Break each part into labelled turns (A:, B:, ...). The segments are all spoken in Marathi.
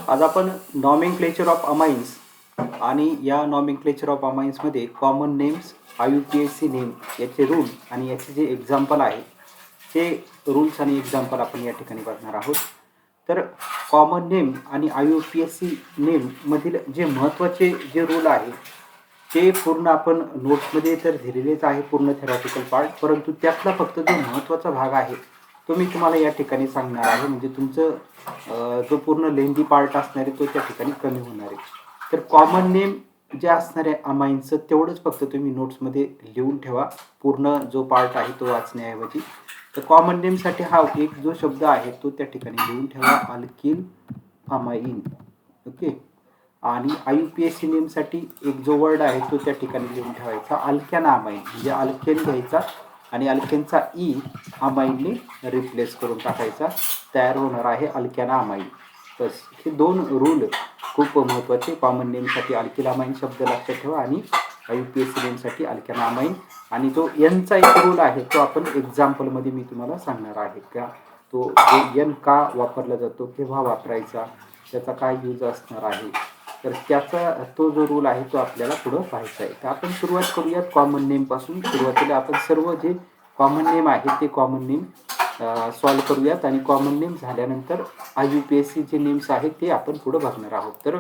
A: आज आपण नॉमेनक्लेचर ऑफ अमाइन्स आणि या नॉमेनक्लेचर ऑफ अमाइन्समध्ये कॉमन नेम्स, IUPAC नेम, याचे रूल आणि याचे जे एक्झाम्पल आहे ते रूल्स आणि एक्झाम्पल आपण या ठिकाणी बघणार आहोत. तर कॉमन नेम आणि IUPAC नेम मधील जे महत्त्वाचे जे रूल आहे ते पूर्ण आपण नोट्समध्ये तर दिलेलेच आहे, पूर्ण थेरॉटिकल पार्ट, परंतु त्यातला फक्त जो महत्त्वाचा भाग आहे तो मी तुम्हाला या ठिकाणी सांगणार आहे. म्हणजे तुमचं जो पूर्ण लेंदी पार्ट असणार आहे तो त्या ठिकाणी कमी होणार आहे. तर कॉमन नेम जे असणार आहे अमाइनचं तेवढंच फक्त तुम्ही नोट्समध्ये लिहून ठेवा, पूर्ण जो पार्ट आहे तो वाचण्याऐवजी. तर कॉमन नेमसाठी हा एक जो शब्द आहे तो त्या ठिकाणी लिहून ठेवा, अल्किल अमाइन. ओके. आणि IUPAC नेमसाठी एक जो वर्ड आहे तो त्या ठिकाणी लिहून ठेवायचा, अल्कॅन अमाइन. म्हणजे अल्केन घ्यायचा आणि अल्केनचा ई अमाइनने रिप्लेस करून टाकायचा, तयार होणार आहे अल्कॅन अमाइन. बस हे दोन रूल खूप महत्त्वाचे. कॉमन नेमसाठी अल्किल अमाइन शब्द लक्षात ठेवा आणि IUPAC नेमसाठी अल्कॅन अमाइन. आणि जो एनचा एक रूल आहे तो आपण एक्झाम्पलमध्ये मी तुम्हाला सांगणार आहे का, तो एन का वापरला जातो, केव्हा वापरायचा, त्याचा काय यूज असणार आहे. तर त्याचा तो जो रूल आहे तो आपल्याला पुढं पाहायचा आहे. तर आपण सुरुवात करूयात कॉमन नेमपासून. सुरुवातीला आपण सर्व जे कॉमन नेम आहे ते कॉमन नेम सॉल्व करूयात आणि कॉमन नेम झाल्यानंतर IUPAC जे नेम्स आहेत ते आपण पुढं बघणार आहोत. तर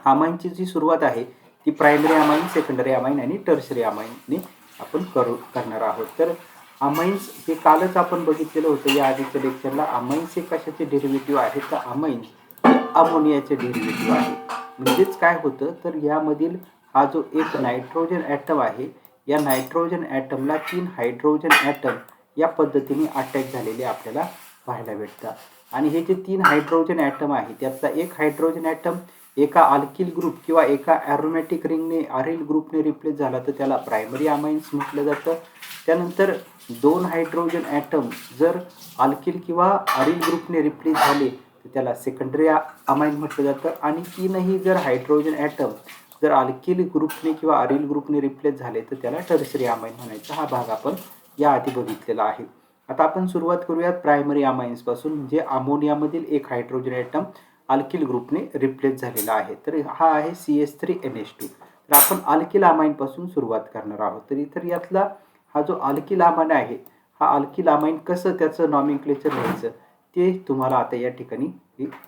A: अमाइनची जी सुरुवात आहे ती प्रायमरी अमाइन, सेकंडरी अमाइन आणि टर्शरी अमाइनने आपण करणार आहोत. तर अमाइन्स हे कालच आपण बघितलेलं होतं या आधीच्या लेक्चरला. अमाइन्स हे कशाचे डेरिव्हेटिव्ह आहे, तर अमाइन्स हे अमोनियाचे डेरिव्हेटिव्ह आहे. म्हणजेच काय होतं, तर यामधील हा जो एक नायट्रोजन ॲटम आहे या नायट्रोजन ॲटमला 3 हायड्रोजन ॲटम या पद्धतीने अटॅच झालेले आपल्याला पाहायला भेटतात. आणि हे जे 3 हायड्रोजन ॲटम आहे त्यातला एक हायड्रोजन ॲटम एका अल्किल ग्रुप किंवा एका ॲरोमॅटिक रिंगने अरिल ग्रुपने रिप्लेस झाला तर त्याला प्रायमरी अमाइन्स म्हटलं जातं. त्यानंतर 2 हायड्रोजन ॲटम जर अल्किल किंवा अरिल ग्रुपने रिप्लेस झाले तर त्याला सेकंडरी अमाइन म्हटलं जातं. आणि 3ही जर हायड्रोजन ॲटम जर अल्किल ग्रुपने किंवा अरिल ग्रुपने रिप्लेस झाले तर त्याला टर्शरी अमाइन म्हणायचा. हा भाग आपण याआधी बघितलेला आहे. आता आपण सुरुवात करूयात प्रायमरी अमाइन्सपासून. म्हणजे अमोनियामधील एक हायड्रोजन ॲटम अल्किल ग्रुपने रिप्लेस झालेला आहे. तर हा आहे CH3NH2. तर आपण अल्किल अमाइनपासून सुरुवात करणार आहोत. तर इतर यातला हा जो अल्किल अमाइन आहे हा अल्किल अमाइन कसं त्याचं नॉमेनक्लेचर लिहायचं ते तुम्हाला आता या ठिकाणी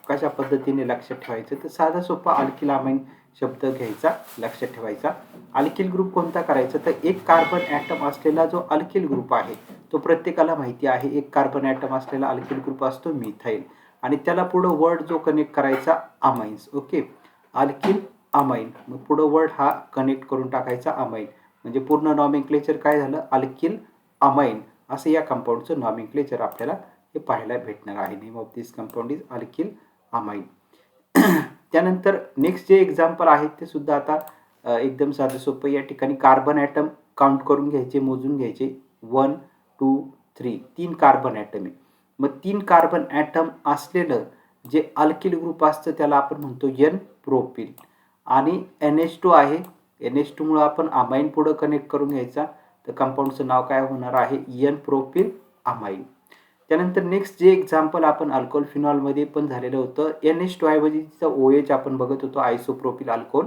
A: कशा पद्धतीने लक्षात ठेवायचं. तर साधा सोपा अल्किल अमाइन शब्द घ्यायचा, लक्षात ठेवायचा. अल्किल ग्रुप कोणता करायचा, तर एक कार्बन ॲटम असलेला जो अल्किल ग्रुप आहे तो प्रत्येकाला माहिती आहे. एक कार्बन ॲटम असलेला अल्किल ग्रुप असतो मिथाइल आणि त्याला पुढं वर्ड जो कनेक्ट करायचा अमाइन्स. ओके. अल्किल अमाइन, मग पुढं वर्ड हा कनेक्ट करून टाकायचा अमाइन. म्हणजे पूर्ण नॉमेनक्लेचर काय झालं, अल्किल अमाइन असं या कंपाऊंडचं नॉमेनक्लेचर आपल्याला हे पाहायला भेटणार आहे. Name of this compound is alkyl amine. त्यानंतर नेक्स्ट जे एक्झाम्पल आहे ते सुद्धा आता एकदम साधं सोपं. या ठिकाणी कार्बन ॲटम काउंट करून घ्यायचे, मोजून घ्यायचे. 1 2 3 3 कार्बन ॲटम आहे. मग 3 कार्बन ॲटम असलेलं जे अल्किल ग्रुप असतं त्याला आपण म्हणतो N प्रोपिल. आणि NH2 आहे, NH2 मुळे आपण अमाइन पुढं कनेक्ट करून घ्यायचा. तर कंपाऊंडचं नाव काय होणार आहे, N प्रोपिल अमाइन. त्यानंतर नेक्स्ट जे एक्झाम्पल आपण अल्कोहोल फिनॉलमध्ये पण झालेलं होतं. NH2 ऐवजी तिचं OH आपण बघत होतो, आयसोप्रोपिल अल्कोहोल.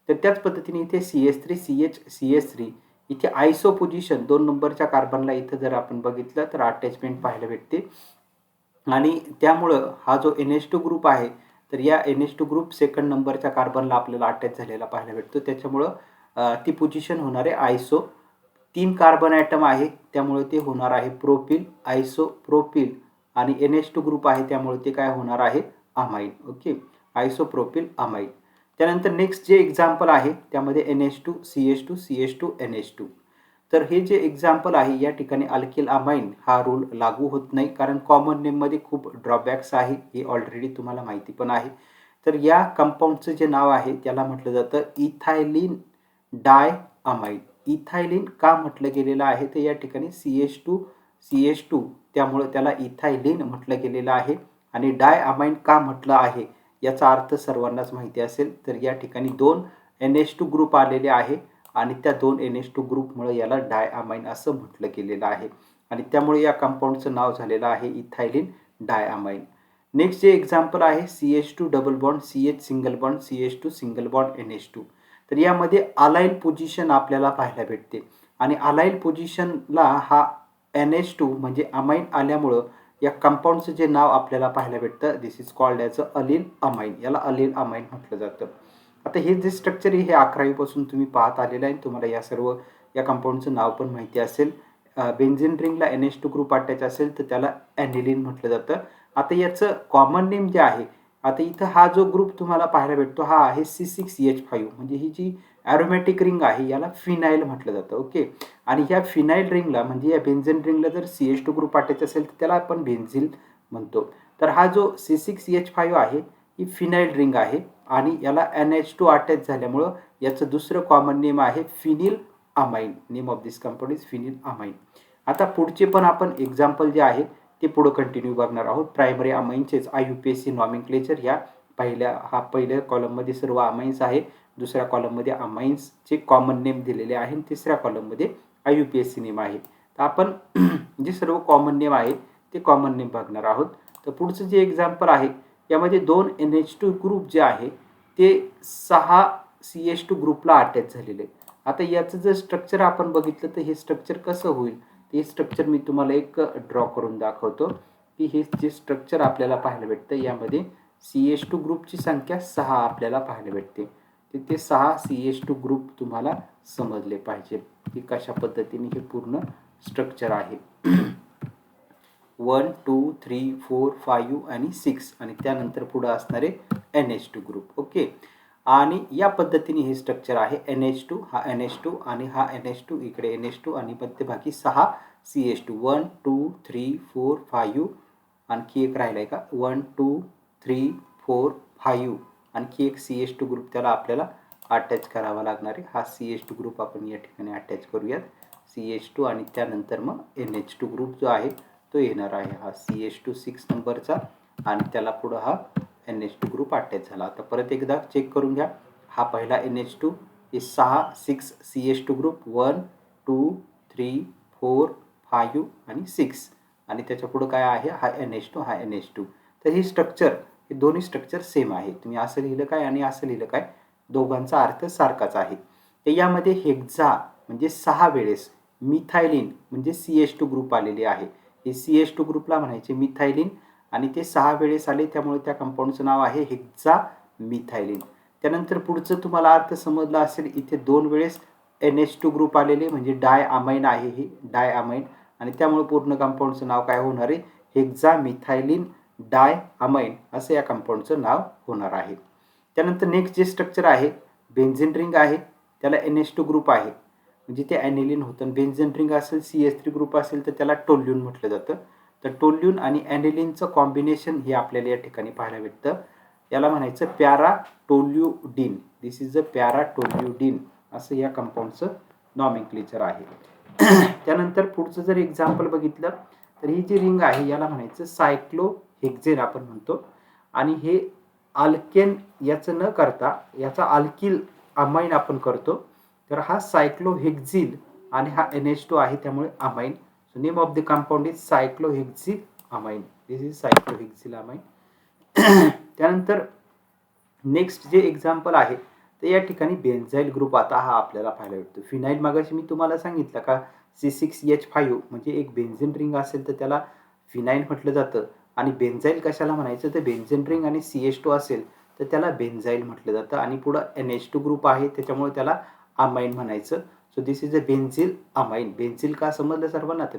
A: तर त्याच पद्धतीने इथे CH3CH CH3 इथे आयसो पोझिशन 2 नंबरच्या कार्बनला इथं जर आपण बघितलं तर अटॅचमेंट पाहायला भेटते. आणि त्यामुळं हा जो NH2 ग्रुप आहे तर या NH2 ग्रुप सेकंड नंबरच्या कार्बनला आपल्याला अटॅच झालेला पाहायला भेटतो. त्याच्यामुळं ती पोझिशन होणार आहे आयसो. 3 कार्बन ॲटम आहे त्यामुळे ते होणार आहे प्रोपिल, आयसोप्रोपिल. आणि NH2 ग्रुप आहे त्यामुळे ते काय होणार आहे, अमाइन. Okay, isopropyl amine. त्यानंतर नेक्स्ट जे एक्झाम्पल आहे त्यामध्ये NH2 CH2 CH2 NH2. तर हे जे एक्झाम्पल आहे या ठिकाणी अल्किल अमाइन हा रूल लागू होत नाही, कारण कॉमन नेममध्ये खूप ड्रॉबॅक्स आहे, हे ऑलरेडी तुम्हाला माहिती पण आहे. तर या कंपाऊंडचं जे नाव आहे त्याला म्हटलं जातं इथायलिन डाय अमाइन. इथायलिन का म्हटलं गेलेलं आहे तर या ठिकाणी CH2 त्यामुळे त्याला इथायलिन म्हटलं गेलेलं आहे. आणि डाय अमाइन का म्हटलं आहे याचा अर्थ सर्वांनाच माहिती असेल. तर या ठिकाणी 2 NH2 ग्रुप आलेले आहे आणि त्या 2 NH2 ग्रुपमुळे याला डाय अमाइन असं म्हटलं गेलेलं आहे आणि त्यामुळे या कंपाऊंडचं नाव झालेलं आहे इथायलिन डाय अमाइन. नेक्स्ट जे एक्झाम्पल आहे CH2 double bond CH single bond CH2 single bond NH2. तर यामध्ये अलाइन पोझिशन आपल्याला पाहायला भेटते आणि अलाइन पोझिशनला हा NH2 म्हणजे अमाइन आल्यामुळं या कंपाऊंडचं जे नाव आपल्याला पाहायला भेटतं दिस is called as Aleel amine. याला अलील अमाइन म्हटलं जातं. आता हे जे स्ट्रक्चर आहे हे 11वीपासून तुम्ही पाहत आलेलं आहे. तुम्हाला या सर्व या कंपाऊंडचं नाव पण माहिती असेल. बेन्झीन रिंगला NH2 ग्रुप अटॅच असेल तर त्याला ॲनिलीन म्हटलं जातं. आता याचं कॉमन नेम जे आहे, आता इथं हा जो ग्रुप तुम्हाला पाहायला भेटतो हा आहे C6H5 म्हणजे ही जी ॲरोमॅटिक रिंग आहे याला फिनाईल म्हटलं जातं. ओके. आणि ह्या फिनाईल रिंगला म्हणजे या बेन्झीन रिंगला जर CH2 ग्रुप अटॅच असेल तर त्याला आपण बेन्झीन म्हणतो. तर हा जो C6H5 आहे ही फिनाईल रिंग आहे आणि याला NH2 अटॅच झाल्यामुळं याचं दुसरं कॉमन नेम आहे phenyl amine. Name of this compound is phenyl amine. आता पुढचे पण आपण एक्झाम्पल जे आहे ते पुढं कंटिन्यू बघणार आहोत. प्रायमरी अमाइन्सचेच IUPAC नॉमेनक्लेचर ह्या पहिल्या कॉलममध्ये सर्व अमाइन्स आहे, दुसऱ्या कॉलममध्ये अमाइन्सचे कॉमन नेम दिलेले आहे आणि तिसऱ्या कॉलममध्ये IUPAC नेम आहे. तर आपण जे सर्व कॉमन नेम आहे ते कॉमन नेम बघणार आहोत. तर पुढचं जे एक्झाम्पल आहे यामध्ये 2 NH2 ग्रुप जे आहे ते 6 CH2 ग्रुपला अटॅच झालेले. आता याचं जर स्ट्रक्चर आपण बघितलं तर हे स्ट्रक्चर कसं होईल ते स्ट्रक्चर मी तुम्हाला एक ड्रॉ करून दाखवतो की हे जे स्ट्रक्चर आपल्याला पाहायला भेटतं यामध्ये CH2 ग्रुपची संख्या 6 आपल्याला पाहायला भेटते. ते 6 CH2 ग्रुप तुम्हाला समजले पाहिजे की कशा पद्धतीने हे पूर्ण स्ट्रक्चर आहे. 1 2 3 4 5 आणि 6 आणि त्यानंतर पुढे असणारे NH2 ग्रुप. ओके. आणि या पद्धतीने हे स्ट्रक्चर आहे. NH2 हा NH2 आणि हा NH2 इकडे NH2 आणि मध्यभागी 6 CH2 1 2 3 4 5 आणखी एक राहिलाय का 1 2 3 4 5 आणखी एक CH2 ग्रुप त्याला आपल्याला अटॅच करावा लागणार आहे. हा CH2 ग्रुप आपण या ठिकाणी अटॅच करूयात. CH2 आणि त्यानंतर मग NH2 ग्रुप जो आहे तो येणार आहे. हा CH2 6 नंबरचा आणि त्याला पुढं हा NH2 ग्रुप अटॅच झाला. आता परत एकदा चेक करून घ्या. हा पहिला NH2 हे 6 CH2 ग्रुप 1 2 3 4 5 आणि 6 आणि त्याच्या पुढं काय आहे हा NH2 हा NH2. तर ही स्ट्रक्चर हे दोन्ही स्ट्रक्चर सेम आहे. तुम्ही असं लिहिलं काय आणि असं लिहिलं काय दोघांचा अर्थ सारखाच आहे. तर यामध्ये हेक्झा म्हणजे 6 वेळेस मिथायलिन म्हणजे CH2 ग्रुप आलेले आहे. हे CH2 ग्रुपला म्हणायचे मिथायलिन आणि ते 6 वेळेस आले त्यामुळे त्या कंपाऊंडचं नाव आहे हेक्झा मिथायलिन. त्यानंतर पुढचं तुम्हाला अर्थ समजला असेल. इथे 2 वेळेस NH2 ग्रुप आलेले म्हणजे डाय अमाइन आहे हे डाय अमाइन आणि त्यामुळे पूर्ण कंपाऊंडचं नाव काय होणार आहे हेक्झा मिथायलिन डाय अमाइन असं या कंपाऊंडचं नाव होणार आहे. त्यानंतर नेक्स्ट जे स्ट्रक्चर आहे बेन्झीन रिंग आहे त्याला NH2 ग्रुप आहे म्हणजे ते ॲनिलीन होतं. बेन्झीन रिंग असेल CH3 ग्रुप असेल तर त्याला टोल्यून म्हटलं जातं. तर टोल्यून आणि ॲनिलीनचं कॉम्बिनेशन हे आपल्याला या ठिकाणी पाहायला भेटतं. याला म्हणायचं पॅराटोल्युडिन. दिस इज अ पॅराटोल्युडिन असं या कंपाऊंडचं नॉमेनक्लेचर आहे. त्यानंतर पुढचं जर एक्झाम्पल बघितलं तर ही जी रिंग आहे याला म्हणायचं सायक्लोहेक्झेन आपण म्हणतो आणि हे अल्केन याचं न करता याचा अल्किल अमाइन आपण करतो. तर हा सायक्लोहेक्झिल आणि हा NH2 आहे त्यामुळे amine. So name of the compound is cyclohexyl amine. This is cyclohexyl amine. त्यानंतर नेक्स्ट जे एक्झाम्पल आहे तर या ठिकाणी बेन्झाईल ग्रुप आता हा आपल्याला पाहायला भेटतो. फिनाईल मागाशी मी तुम्हाला सांगितलं का C6H5 म्हणजे एक बेन्झीन रिंग असेल तर त्याला फिनाईल म्हटलं जातं आणि बेन्झाईल कशाला म्हणायचं तर बेन्झीन रिंग आणि CH2 असेल तर त्याला बेन्झाईल म्हटलं जातं आणि पुढं NH2 ग्रुप आहे त्याच्यामुळे त्याला अमाइन म्हणायचं. So this is a benzyl amine. Benzyl का समजलं सर्वांना तर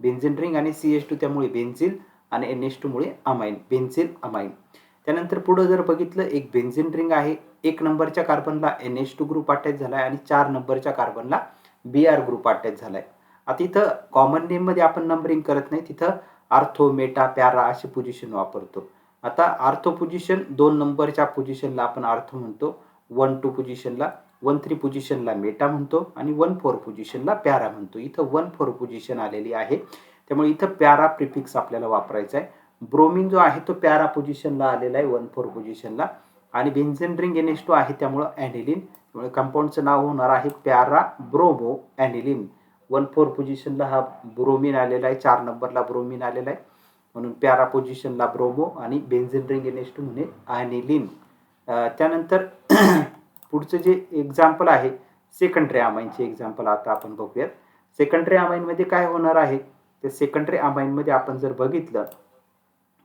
A: बेन्झीन रिंग आणि CH2 त्यामुळे बेन्झिल आणि NH2 मुळे अमाइन बेन्झिल अमाइन. त्यानंतर पुढं जर बघितलं एक बेन्झीन रिंग आहे 1 नंबरच्या कार्बनला NH2 ग्रुप अटॅच झालाय आणि 4 नंबरच्या कार्बनला Br ग्रुप अटॅच झालाय. आता इथं कॉमन नेम मध्ये आपण नंबरिंग करत नाही. तिथं आर्थो मेटा पॅरा अशी पोझिशन वापरतो. आता आर्थो पोझिशन 2 नंबरच्या पोझिशनला आपण आर्थो म्हणतो. 1-2 पोझिशनला 1-3 पोझिशनला मेटा म्हणतो आणि 1-4 पोझिशनला पॅरा म्हणतो. इथं 1-4 पोझिशन आलेली आहे त्यामुळे इथं पॅरा प्रिफिक्स आपल्याला वापरायचा आहे. ब्रोमिन जो आहे तो पॅरा पोझिशनला आलेला आहे 1-4 पोझिशनला आणि बेन्झीन रिंग NH2 आहे त्यामुळे ॲनिलीन. त्यामुळे कंपाऊंडचं नाव होणार आहे पॅरा ब्रोमो ॲनिलीन. 1-4 पोझिशनला हा ब्रोमिन आलेला आहे 4 नंबरला ब्रोमिन आलेला आहे. म्हणून पॅरा पोझिशनला ब्रोमो आणि बेन्झीन रिंग NH2 म्हणे ॲनिलीन. त्यानंतर पुढचं जे एक्झाम्पल आहे सेकंडरी अमाईनचे एक्झाम्पल आता आपण बघूयात. सेकंडरी अमाईनमध्ये काय होणार आहे, तर सेकंडरी अमाईनमध्ये आपण जर बघितलं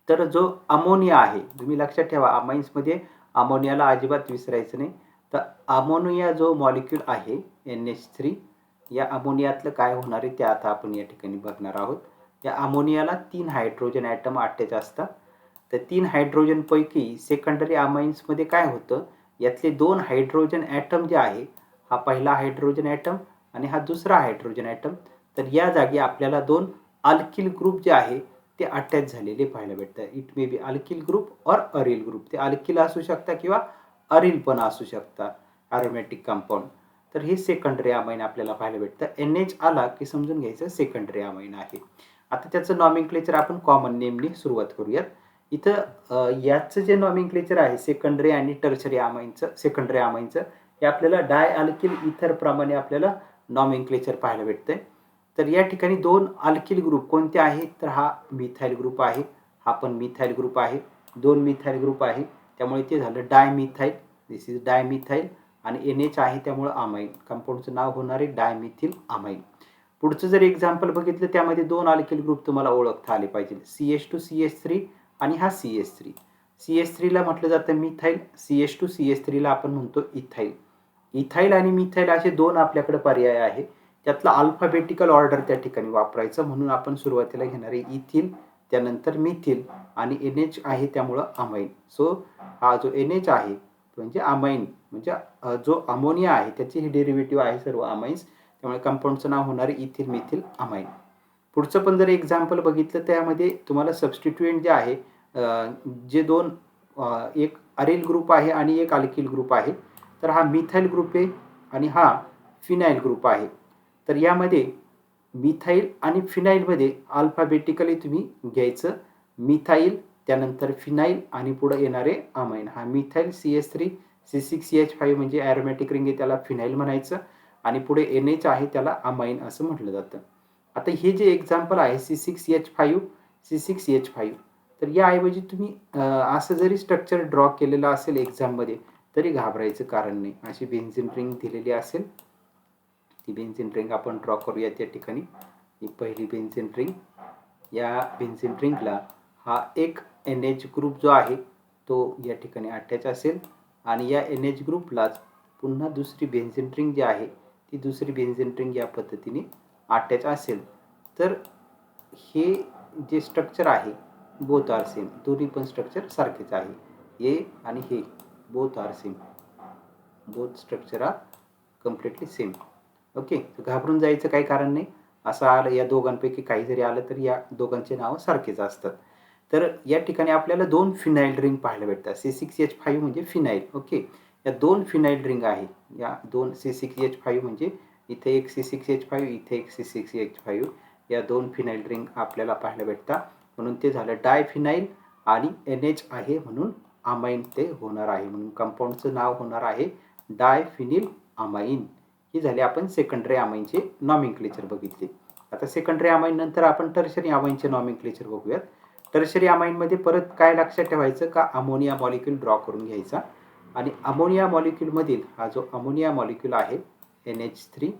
A: तर जो अमोनिया आहे, तुम्ही लक्षात ठेवा अमाईन्समध्ये अमोनियाला अजिबात विसरायचं नाही. तर अमोनिया जो मॉलिक्यूल आहे NH3, या अमोनियातलं काय होणार आहे ते आता आपण या ठिकाणी बघणार आहोत. या अमोनियाला 3 हायड्रोजन ॲटम अटॅच असतात. तर 3 हायड्रोजनपैकी सेकंडरी अमाईन्समध्ये काय होतं, यातले 2 हायड्रोजन ॲटम जे आहे, हा पहिला हायड्रोजन ॲटम आणि हा दुसरा हायड्रोजन ॲटम, तर या जागी आपल्याला 2 अल्किल ग्रुप जे आहे ते अटॅच झालेले पाहायला भेटतात. It may be alkyl group और अरिल ग्रुप. ते अल्किल असू शकता किंवा अरिल पण असू शकता, ॲरोमॅटिक कंपाऊंड. तर हे सेकंडरी अमाईन आपल्याला पाहायला भेटतं. NH आला की समजून घ्यायचं सेकंडरी अमाईन आहे. आता त्याचं नॉमेनक्लेचर आपण कॉमन नेमने सुरुवात करूयात. इथं याचं जे नॉमेनक्लेचर आहे सेकंडरी आणि टर्शरी अमाईनचं, सेकंडरी अमाईनचं, हे आपल्याला डाय अल्किल इथर प्रमाणे आपल्याला नॉमेनक्लेचर पाहायला भेटतंय. तर या ठिकाणी 2 अल्किल ग्रुप कोणते आहेत, तर हा मिथाइल ग्रुप आहे, हा पण मिथाइल ग्रुप आहे. 2 मिथाइल ग्रुप आहे, त्यामुळे ते झालं डायमिथाइल. This is dimethyl. आणि NH आहे त्यामुळे अमाईन. कंपाऊंडचं नाव होणार आहे डायमिथिल अमाईन. पुढचं जर एक्झाम्पल बघितलं त्यामध्ये 2 अल्किल ग्रुप तुम्हाला ओळखता आले पाहिजे, CH2CH3 आणि हा CH3. CH3ला म्हटलं जातं मिथाइल, CH2CH3ला आपण म्हणतो इथाइल. इथाइल आणि मिथाइल असे 2 आपल्याकडे पर्याय आहे. त्यातला अल्फाबेटिकल ऑर्डर त्या ठिकाणी वापरायचं, म्हणून आपण सुरुवातीला घेणार आहे इथिल, त्यानंतर मिथिल आणि NH आहे त्यामुळं अमाईन. सो हा जो NH आहे म्हणजे अमाईन, म्हणजे जो अमोनिया आहे त्याची ही डेरिव्हेटिव्ह आहे सर्व अमाईन्स, त्यामुळे कंपाऊंडचं नाव होणार आहे इथिल मिथिल अमाईन. पुढचं पण जर एक्झाम्पल बघितलं त्यामध्ये तुम्हाला सबस्टिट्युएंट जे आहे, जे 2 एक अरिल ग्रुप आहे आणि एक अल्किल ग्रुप आहे. तर हा मिथाइल ग्रुप आहे आणि हा फिनाइल ग्रुप आहे. तर यामध्ये मिथाइल आणि फिनाइलमध्ये अल्फाबेटिकली तुम्ही घ्यायचं, मिथाइल त्यानंतर फिनाइल आणि पुढे येणारे अमाईन. हा मिथाइल CH3 C6CH5 म्हणजे ॲरोमॅटिक रिंग आहे त्याला फिनाइल म्हणायचं, आणि पुढे NH आहे त्याला अमाईन असं म्हटलं जातं. आता हे जे एक्झाम्पल आहे C6H5 C6H5, तर याऐवजी तुम्ही असं जरी स्ट्रक्चर ड्रॉ केलेलं असेल एक्झाममध्ये तरी घाबरायचं कारण नाही. अशी बेन्झीन रिंग दिलेली असेल, ती बेन्झीन रिंग आपण ड्रॉ करूया त्या ठिकाणी. ही पहिली बेन्झीन रिंग. या बेन्झीन रिंगला हा एक NH ग्रुप जो आहे तो या ठिकाणी अटॅच असेल आणि या NH ग्रुपलाच पुन्हा दुसरी बेन्झीन रिंग जी आहे ती दुसरी बेन्झीन रिंग या पद्धतीने अटॅच असेल. तर हे जे स्ट्रक्चर आहे बोथ आर सेम, दोन्ही पण स्ट्रक्चर सारखेच आहे. हे आणि हे both are same, both structure are completely same. Okay, घाबरून जायचं काही कारण नाही. असं आलं या दोघांपैकी काही जरी आलं तर या दोघांचे नावं सारखेच असतात. तर या ठिकाणी आपल्याला 2 फिनाइल रिंग पाहायला भेटतात. C6H5 म्हणजे फिनाइल. ओके, या 2 फिनाइल रिंग आहे. या 2 C6H5 म्हणजे इथे एक C6H5 इथे एक C6H5, या 2 फिनाइल रिंग आपल्याला पाहायला भेटतात. म्हणून ते झालं डायफिनाइल आणि NH आहे म्हणून अमाईन ते होणार आहे, म्हणून कंपाऊंडचं नाव होणार आहे डायफिनिल अमाईन. ही झाली आपण सेकंडरी अमाईनचे नॉमेनक्लेचर बघितले. आता सेकंडरी अमाईन नंतर आपण टर्शरी अमाईनचे नॉमेनक्लेचर बघूयात. टर्शरी अमाईनमध्ये परत काय लक्षात ठेवायचं का अमोनिया मॉलिक्यूल ड्रॉ करून घ्यायचा, आणि अमोनिया मॉलिक्यूलमधील हा जो अमोनिया मॉलिक्यूल आहे NH3,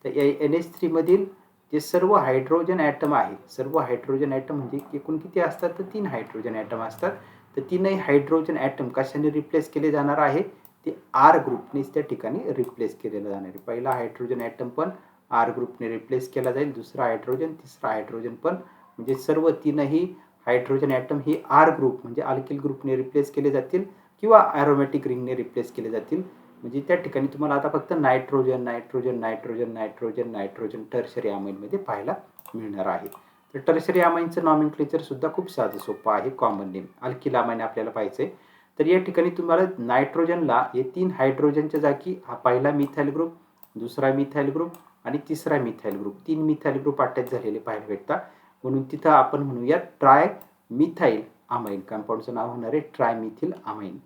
A: तर या NH3 मधील जे सर्व हायड्रोजन ॲटम आहे, सर्व हायड्रोजन ॲटम म्हणजे एकूण किती असतात तर 3 हायड्रोजन ॲटम असतात. तर 3ही हायड्रोजन ॲटम कशाने रिप्लेस केले जाणार आहे, ते R ग्रुपनेच त्या ठिकाणी रिप्लेस केलेलं जाणार आहे. पहिला हायड्रोजन ॲटम पण R ग्रुपने रिप्लेस केला जाईल, दुसरा हायड्रोजन, तिसरा हायड्रोजन पण, म्हणजे सर्व 3ही हायड्रोजन ॲटम ही R ग्रुप म्हणजे अल्किल ग्रुपने रिप्लेस केले जातील किंवा ॲरोमॅटिक रिंगने रिप्लेस केले जातील. म्हणजे त्या ठिकाणी तुम्हाला आता फक्त nitrogen nitrogen nitrogen nitrogen nitrogen tertiary अमाईनमध्ये पाहायला मिळणार आहे. तर टर्शरी अमाईनचं नॉमेनक्लेचर सुद्धा खूप साधं सोपं आहे. कॉमन नेम अल्किल अमाईन आपल्याला पाहायचं आहे. तर या ठिकाणी तुम्हाला नायट्रोजनला हे 3 हायड्रोजनच्या जागी हा पहिला मिथाइल ग्रुप, दुसरा मिथाइल ग्रुप आणि तिसरा methyl group, 3 methyl group attach झालेले पाहायला भेटतात. म्हणून तिथं आपण म्हणूया ट्राय मिथाइल अमाईन. कंपाऊंडचं नाव होणार आहे ट्रायमिथिल अमाईन.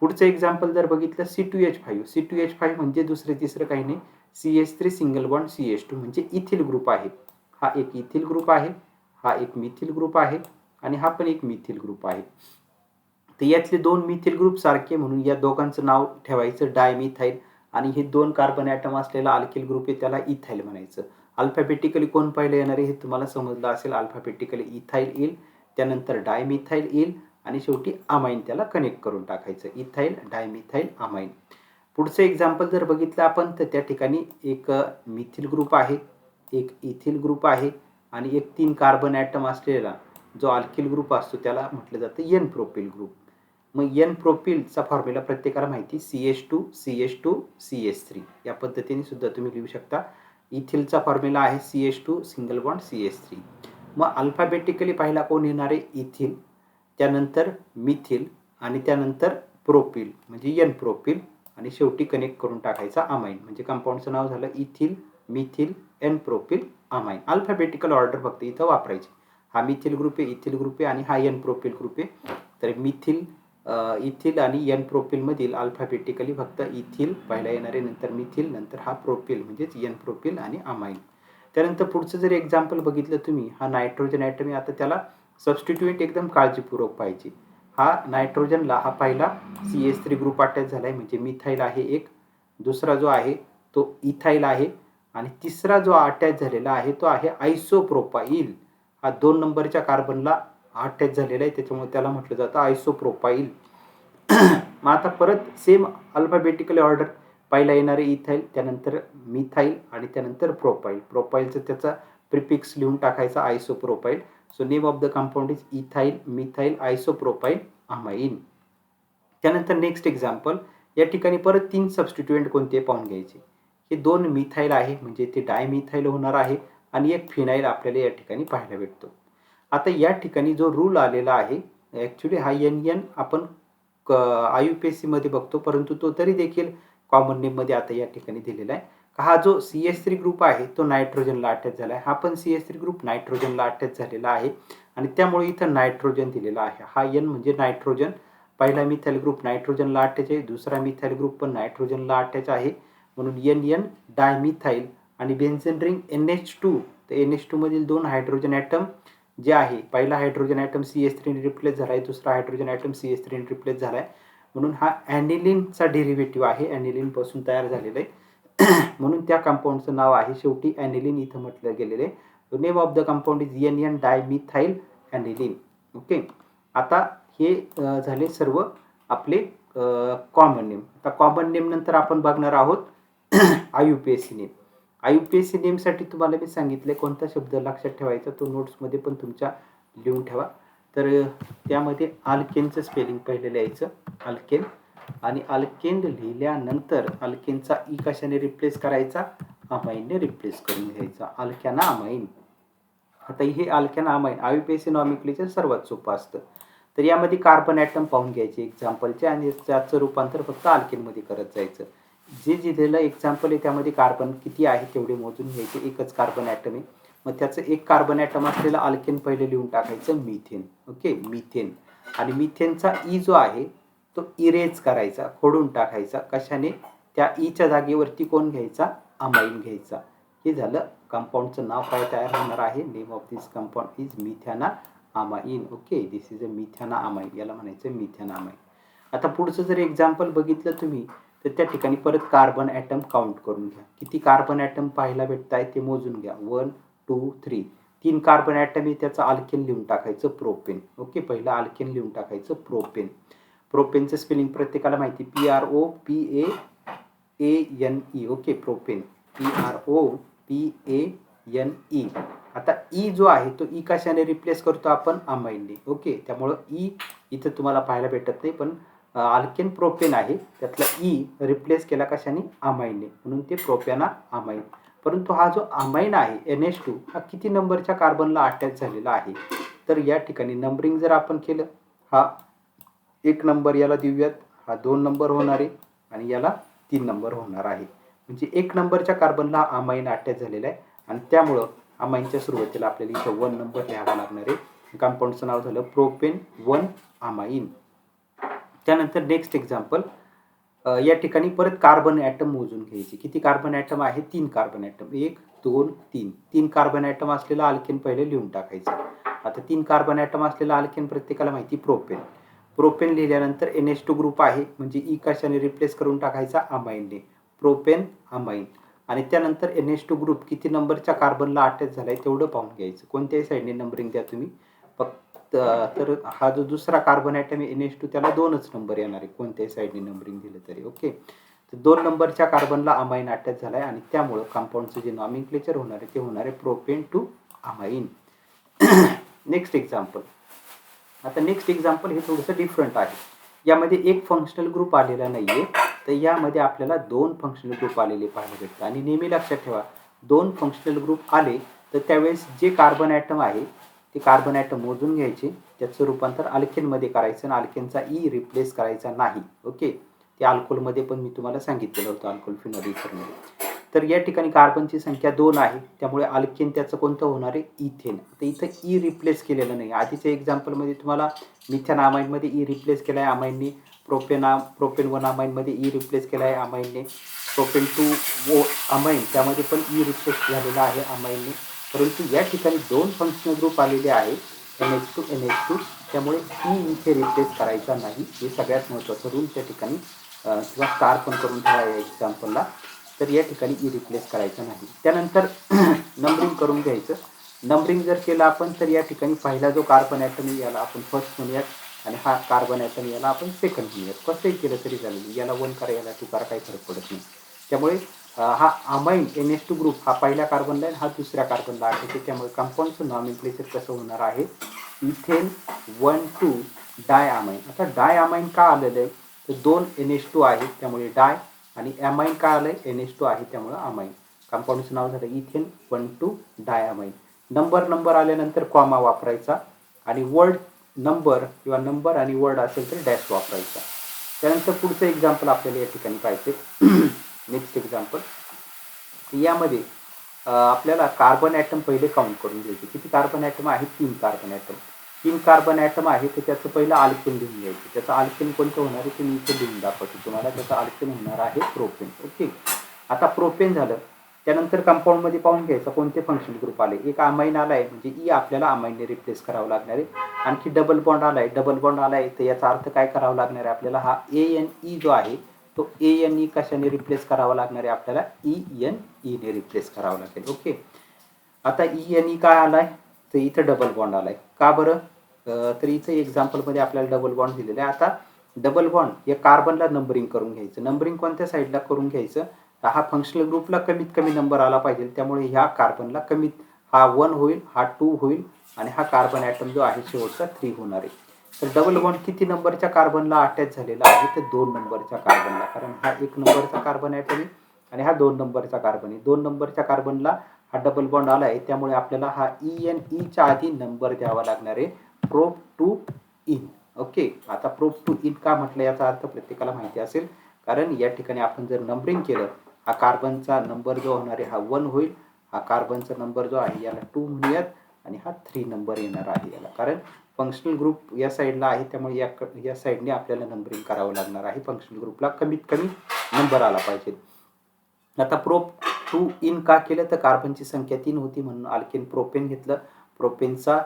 A: पुढचं एक्झाम्पल जर बघितलं C2H5. C2H5 म्हणजे दुसरे तिसरं काही नाही, CH3 सिंगल बॉन्ड CH2 म्हणजे इथिल ग्रुप आहे. हा एक इथिल ग्रुप आहे, हा एक मिथिल ग्रुप आहे आणि हा पण एक मिथिल ग्रुप आहे. तर यातले 2 मिथिल ग्रुप सारखे म्हणून या दोघांचं नाव ठेवायचं डायमिथाइल आणि हे 2 कार्बन ॲटम असलेला अल्किल ग्रुप आहे त्याला इथाइल म्हणायचं. अल्फाबेटिकली कोण पहिलं येणार आहे हे तुम्हाला समजलं असेल. अल्फाबेटिकली इथाइल येईल, त्यानंतर डायमिथाइल येईल आणि शेवटी अमाइन त्याला कनेक्ट करून टाकायचं. Ethyl, dimethyl, amine. पुढचं एक्झाम्पल जर बघितलं आपण तर त्या ठिकाणी एक मिथिल ग्रुप आहे, एक इथिल ग्रुप आहे आणि एक 3 कार्बन ॲटम असलेला जो अल्किल ग्रुप असतो त्याला म्हटलं जातं एन प्रोपिल ग्रुप. मग एन प्रोपिलचा फॉर्म्युला प्रत्येकाला माहिती CH2 CH2 CH3 या पद्धतीने सुद्धा तुम्ही लिहू शकता. इथिलचा फॉर्म्युला आहे CH2 सिंगल बॉन्ड CH3. मग अल्फाबेटिकली पहिला कोण येणार आहे? इथिल, त्यानंतर मिथिल आणि त्यानंतर प्रोपिल म्हणजे एन प्रोपिल आणि शेवटी कनेक्ट करून टाकायचा अमाइन. म्हणजे कंपाऊंडचं नाव झालं ethyl, methyl, N propyl, amine. Alphabetical order फक्त इथं वापरायची. हा मिथिल ग्रुप आहे, इथिल ग्रुप आहे आणि हा एन प्रोपिल ग्रुप आहे. तर मिथिल, इथिल आणि एन प्रोपिल मधील अल्फाबेटिकली फक्त इथिल पहिला येणारे, नंतर मिथिल, नंतर हा प्रोपिल म्हणजेच एन प्रोपिल आणि अमाइन. त्यानंतर पुढचं जर एक्झाम्पल बघितलं तुम्ही, हा नायट्रोजन ॲटम आहे. आता त्याला सबस्टिट्यूएंट एकदम काळजीपूर्वक पाहिजे. हा नायट्रोजनला हा पहिला CH3 ग्रुप अटॅच झाला आहे म्हणजे मिथाइल आहे एक, दुसरा जो आहे तो इथाइल आहे आणि तिसरा जो अटॅच झालेला आहे तो आहे आयसोप्रोपाईल. हा 2 नंबरच्या कार्बनला अटॅच झालेला आहे त्याच्यामुळे त्याला म्हटलं जातं आयसोप्रोपाईल. मग आता परत सेम अल्फाबेटिकल ऑर्डर, पहिला येणारे इथाइल, त्यानंतर मिथाइल आणि त्यानंतर प्रोपाईल. प्रोपाईलचं त्याचा प्रिफिक्स लिहून टाकायचा isopropyl. So name of the compound is ethyl methyl isopropyl amine. त्यानंतर नेक्स्ट एक्झाम्पल, या ठिकाणी परत 3 सबस्टिट्यूएंट कोणते पाहून घ्यायचे. हे 2 मिथाइल आहे म्हणजे ते डायमिथाइल होणार आहे आणि एक फिनाइल आपल्याला या ठिकाणी पाहायला भेटतो. आता या ठिकाणी जो रूल आलेला आहे, ॲक्च्युली हा NN आपण IUPAC मध्ये बघतो, परंतु तो तरी देखील कॉमन नेममध्ये आता या ठिकाणी दिलेला आहे. हा जो CH3 ग्रुप आहे तो नायट्रोजनला अटॅच झाला आहे. हा पण CH3 ग्रुप नायट्रोजनला अटॅच झालेला आहे आणि त्यामुळे इथं नायट्रोजन दिलेला आहे. हा N म्हणजे नायट्रोजन. पहिला मिथाइल ग्रुप नायट्रोजनला अटॅच आहे, दुसरा मिथाइल ग्रुप पण नायट्रोजनला अटॅच आहे म्हणून NN डायमिथाइल आणि बेन्झीन रिंग NH2. तर NH2 मधील 2 हायड्रोजन ॲटम जे आहे, पहिला हायड्रोजन ॲटम CH3 ने रिप्लेस झाला आहे, दुसरा हायड्रोजन ॲटम CH3 ने रिप्लेस झाला आहे म्हणून हा ॲनिलिनचा डेरिव्हेटिव्ह आहे, ॲनिलिनपासून तयार झालेला आहे. म्हणून त्या कंपाऊंडचं नाव आहे शेवटी ॲनिलिन इथं म्हटलं गेलेलं आहे. Name of the compound is NN dimethyl aniline. Okay. आता हे झाले सर्व आपले कॉमन नेम. आता कॉमन नेम नंतर आपण बघणार आहोत IUPAC नेम. IUPAC नेमसाठी तुम्हाला मी सांगितले कोणता शब्द लक्षात ठेवायचा तो नोट्समध्ये पण तुमच्या लिहून ठेवा. तर त्यामध्ये अल्केनचं स्पेलिंग पहिलं लिहायचं, अल्केन. आणि अल्केन लिहिल्यानंतर अल्केनचा ई कशाने रिप्लेस करायचा? अमाइनने रिप्लेस करून घ्यायचा, अल्कॅना अमाइन. आता हे अल्कॅना अमाइन IUPAC नॉमेनक्लेचर सर्वात सोपं असतं. तर यामध्ये कार्बन ॲटम पाहून घ्यायचे एक्झाम्पलचे आणि त्याचं रूपांतर फक्त अल्केनमध्ये करत जायचं. जे दिलेलं एक्झाम्पल आहे त्यामध्ये कार्बन किती आहे तेवढे मोजून घ्यायचे. एकच कार्बन ॲटम आहे, मग त्याचं एक कार्बन ॲटम असलेलं अल्केन पहिले लिहून टाकायचं मिथेन. Okay, methane. आणि मिथेनचा ई जो आहे तो इरेज करायचा, खोडून टाकायचा. कशाने? त्या ईच्या जागेवरती कोण घ्यायचा? अमाइन घ्यायचा. हे झालं. कंपाऊंडचं नाव काय तयार होणार आहे? Name of this compound is methanamine. Okay, this is a methanamine, याला म्हणायचं मिथॅना अमाइन. आता पुढचं जर एक्झाम्पल बघितलं तुम्ही तर त्या ठिकाणी परत कार्बन ॲटम काउंट करून घ्या. किती कार्बन ॲटम पाहायला भेटत आहे ते मोजून घ्या. 1 2 3. 3 कार्बन ॲटम आहे त्याचं अल्केन लिहून टाकायचं प्रोपेन. ओके, पहिलं अल्केन लिहून टाकायचं प्रोपेन. प्रोपेनचं स्पेलिंग प्रत्येकाला माहिती, PROPANE. Okay, propane, PROPANE. आता ई जो आहे तो ई कशाने रिप्लेस करतो आपण? अमाइनने. ओके, त्यामुळं ई इथं तुम्हाला पाहायला भेटत नाही, पण अल्केन प्रोपेन आहे त्यातला ई रिप्लेस केला कशाने? अमाइनने, म्हणून ते प्रोपॅना अमाइन. परंतु हा जो अमाइन आहे NH2 हा किती नंबरच्या कार्बनला अटॅच झालेला आहे? तर या ठिकाणी नंबरिंग जर आपण केलं, हा 1 नंबर याला देऊयात, हा 2 नंबर होणार आहे आणि याला 3 नंबर होणार आहे. म्हणजे 1 नंबरच्या कार्बनला अमाइन अटॅच झालेला आहे आणि त्यामुळं अमाइनच्या सुरुवातीला आपल्याला इथं 1 नंबर लिहावा लागणार आहे. कंपाऊंडचं नाव झालं प्रोपेन 1 अमाइन. त्यानंतर नेक्स्ट एक्झाम्पल, या ठिकाणी परत कार्बन ॲटम मोजून घ्यायचे. किती कार्बन ॲटम आहे? 3 कार्बन ॲटम. 1 2 3. 3 कार्बन ॲटम असलेला अल्केन पहिले लिहून टाकायचं. आता 3 कार्बन ॲटम असलेला अल्केन प्रत्येकाला माहिती प्रोपेन. प्रोपेन लिहिल्यानंतर NH2 ग्रुप आहे म्हणजे ई कशाने रिप्लेस करून टाकायचा अमाईनने, प्रोपेन अमाईन. आणि त्यानंतर NH2 ग्रुप किती नंबरच्या कार्बनला अटॅच झालाय तेवढं पाहून घ्यायचं. कोणत्याही साईडने नंबरिंग द्या तुम्ही. फक्त तर हा जो दुसरा कार्बन ॲटम आहे NH2 त्याला 2च नंबर येणार आहे कोणत्याही साईडने नंबरिंग दिलं तरी. ओके. तर 2 नंबरच्या कार्बनला अमाईन अटॅच झालाय आणि त्यामुळं कंपाऊंडचं जे नॉमेनक्लेचर होणार आहे ते होणार आहे propane two amine. Next example. आता नेक्स्ट एक्झाम्पल हे थोडंसं डिफरंट आहे. यामध्ये एक फंक्शनल ग्रुप आलेला नाहीये, तर यामध्ये आपल्याला 2 फंक्शनल ग्रुप आलेले पाहायला भेटतात. आणि नेहमी लक्षात ठेवा 2 फंक्शनल ग्रुप आले तर त्यावेळेस जे कार्बन ॲटम आहे ते कार्बन ॲटम मोजून घ्यायचे, त्याचं रूपांतर अल्केनमध्ये करायचं आणि अल्केनचा ई रिप्लेस करायचा नाही. ओके. ते अल्कोहोलमध्ये पण मी तुम्हाला सांगितलेलं होतं, अल्कोहोल फिनॉल इथरमध्ये. तर या ठिकाणी कार्बनची संख्या 2 आहे त्यामुळे अल्केन त्याचं कोणतं होणार आहे इथेन. तर इथं ई रिप्लेस केलेलं नाही. आधीच्या एक्झाम्पलमध्ये तुम्हाला मिथेन अमाईनमध्ये ई रिप्लेस केला आहे अमाईनने, प्रोपेन 1 अमाईनमध्ये ई रिप्लेस केला आहे अमाईनने, प्रोपेन 2 अमाईन त्यामध्ये पण ई रिप्लेस झालेला आहे अमाईनने. परंतु या ठिकाणी 2 फंक्शनल ग्रुप आलेले आहे NH2 त्यामुळे ई इथे रिप्लेस करायचा नाही. हे सगळ्यात महत्त्वाचं रूल त्या ठिकाणी किंवा स्टार पण करून ठेवा या एक्झाम्पलला. तर या ठिकाणी ई रिप्लेस करायचं नाही. त्यानंतर नंबरिंग करून घ्यायचं. नंबरिंग जर केलं आपण तर या ठिकाणी पहिला जो कार्बन ॲटम याला आपण फर्स्ट म्हणूयात आणि हा कार्बन ॲटम याला आपण सेकंड म्हणूयात. कसंही केलं तरी चालेल. याला 1 करा याला 2 करा काही फरक पडत नाही. त्यामुळे हा अमाईन NH2 ग्रुप हा पहिल्या कार्बनला आहे हा दुसऱ्या कार्बनला आहे. त्यामुळे कंपाऊंडचं नॉमेनक्लेचर कसं होणार आहे इथेन 1,2 डाय अमाईन. आता डाय अमाईन का आलेलं आहे तर 2 NH2 आहे त्यामुळे डाय आणि अमाईन का आलंय NH2 आहे त्यामुळे अमाईन. कंपाऊंडचं नाव झालं इथेन 1,2 डाय अमाईन. नंबर आल्यानंतर कॉमा वापरायचा आणि वर्ड नंबर किंवा नंबर आणि वर्ड असेल तर डॅश वापरायचा. त्यानंतर पुढचं एक्झाम्पल आपल्याला या ठिकाणी पाहिजे. Next example. यामध्ये आपल्याला कार्बन ॲटम पहिले काउंट करून घ्यायचे. किती कार्बन ॲटम आहे 3 कार्बन ॲटम. 3 कार्बन ॲटम आहे तर त्याचं पहिलं अल्केन लिहून घ्यायचं. त्याचं अल्केन कोणतं होणार आहे ते मी इथे लिहून दाखवतो तुम्हाला. त्याचं अल्केन होणार आहे प्रोपेन. ओके. आता प्रोपेन झालं त्यानंतर कंपाऊंडमध्ये पाहून घ्यायचं कोणते फंक्शनल ग्रुप आले. एक अमाईन आला आहे म्हणजे ई आपल्याला अमाईनने रिप्लेस करावं लागणार आहे. आणखी डबल बॉन्ड आला आहे तर याचा अर्थ काय करावं लागणार आहे आपल्याला हा ANE जो आहे तो ANE कशाने रिप्लेस करावा लागणार आहे आपल्याला ENE ने रिप्लेस करावं लागेल. ओके. आता ENE काय आलाय तर इथं डबल बॉन्ड आलाय. का बरं तर इथं एक्झाम्पलमध्ये आपल्याला डबल बॉन्ड दिलेलं आहे. आता डबल बॉन्ड या कार्बनला नंबरिंग करून घ्यायचं. नंबरिंग कोणत्या साईडला करून घ्यायचं तर हा फंक्शनल ग्रुपला कमीत कमी नंबर आला पाहिजे त्यामुळे ह्या कार्बनला हा 1 होईल, हा 2 होईल आणि हा कार्बन ॲटम जो आहे शेवटचा 3 होणार आहे. तर डबल बॉन्ड किती नंबरच्या कार्बनला अटॅच झालेला आहे तर 2 नंबरच्या कार्बनला. कारण हा 1 नंबरचा कार्बन ॲटम आहे आणि हा 2 नंबरचा कार्बन आहे. 2 नंबरच्या कार्बनला हा डबल बॉन्ड आला आहे त्यामुळे आपल्याला हा ENEच्या आधी नंबर द्यावा लागणार आहे प्रोप टू इन. ओके. आता प्रोप टू इन का म्हटलं याचा अर्थ प्रत्येकाला माहिती असेल. कारण या ठिकाणी आपण जर नंबरिंग केलं हा कार्बनचा नंबर जो होणार आहे हा 1 होईल, हा कार्बनचा नंबर जो आहे याला 2 म्हणूयात आणि हा 3 नंबर येणार आहे याला. कारण फंक्शनल ग्रुप या साईडला आहे त्यामुळे या साईडने आपल्याला नंबरिंग करावं लागणार आहे. फंक्शनल ग्रुपला कमीत कमी नंबर आला पाहिजे. आता प्रोप टू इन का केलं तर कार्बनची संख्या 3 होती म्हणून अल्केन प्रोपेन घेतलं. प्रोपेनचा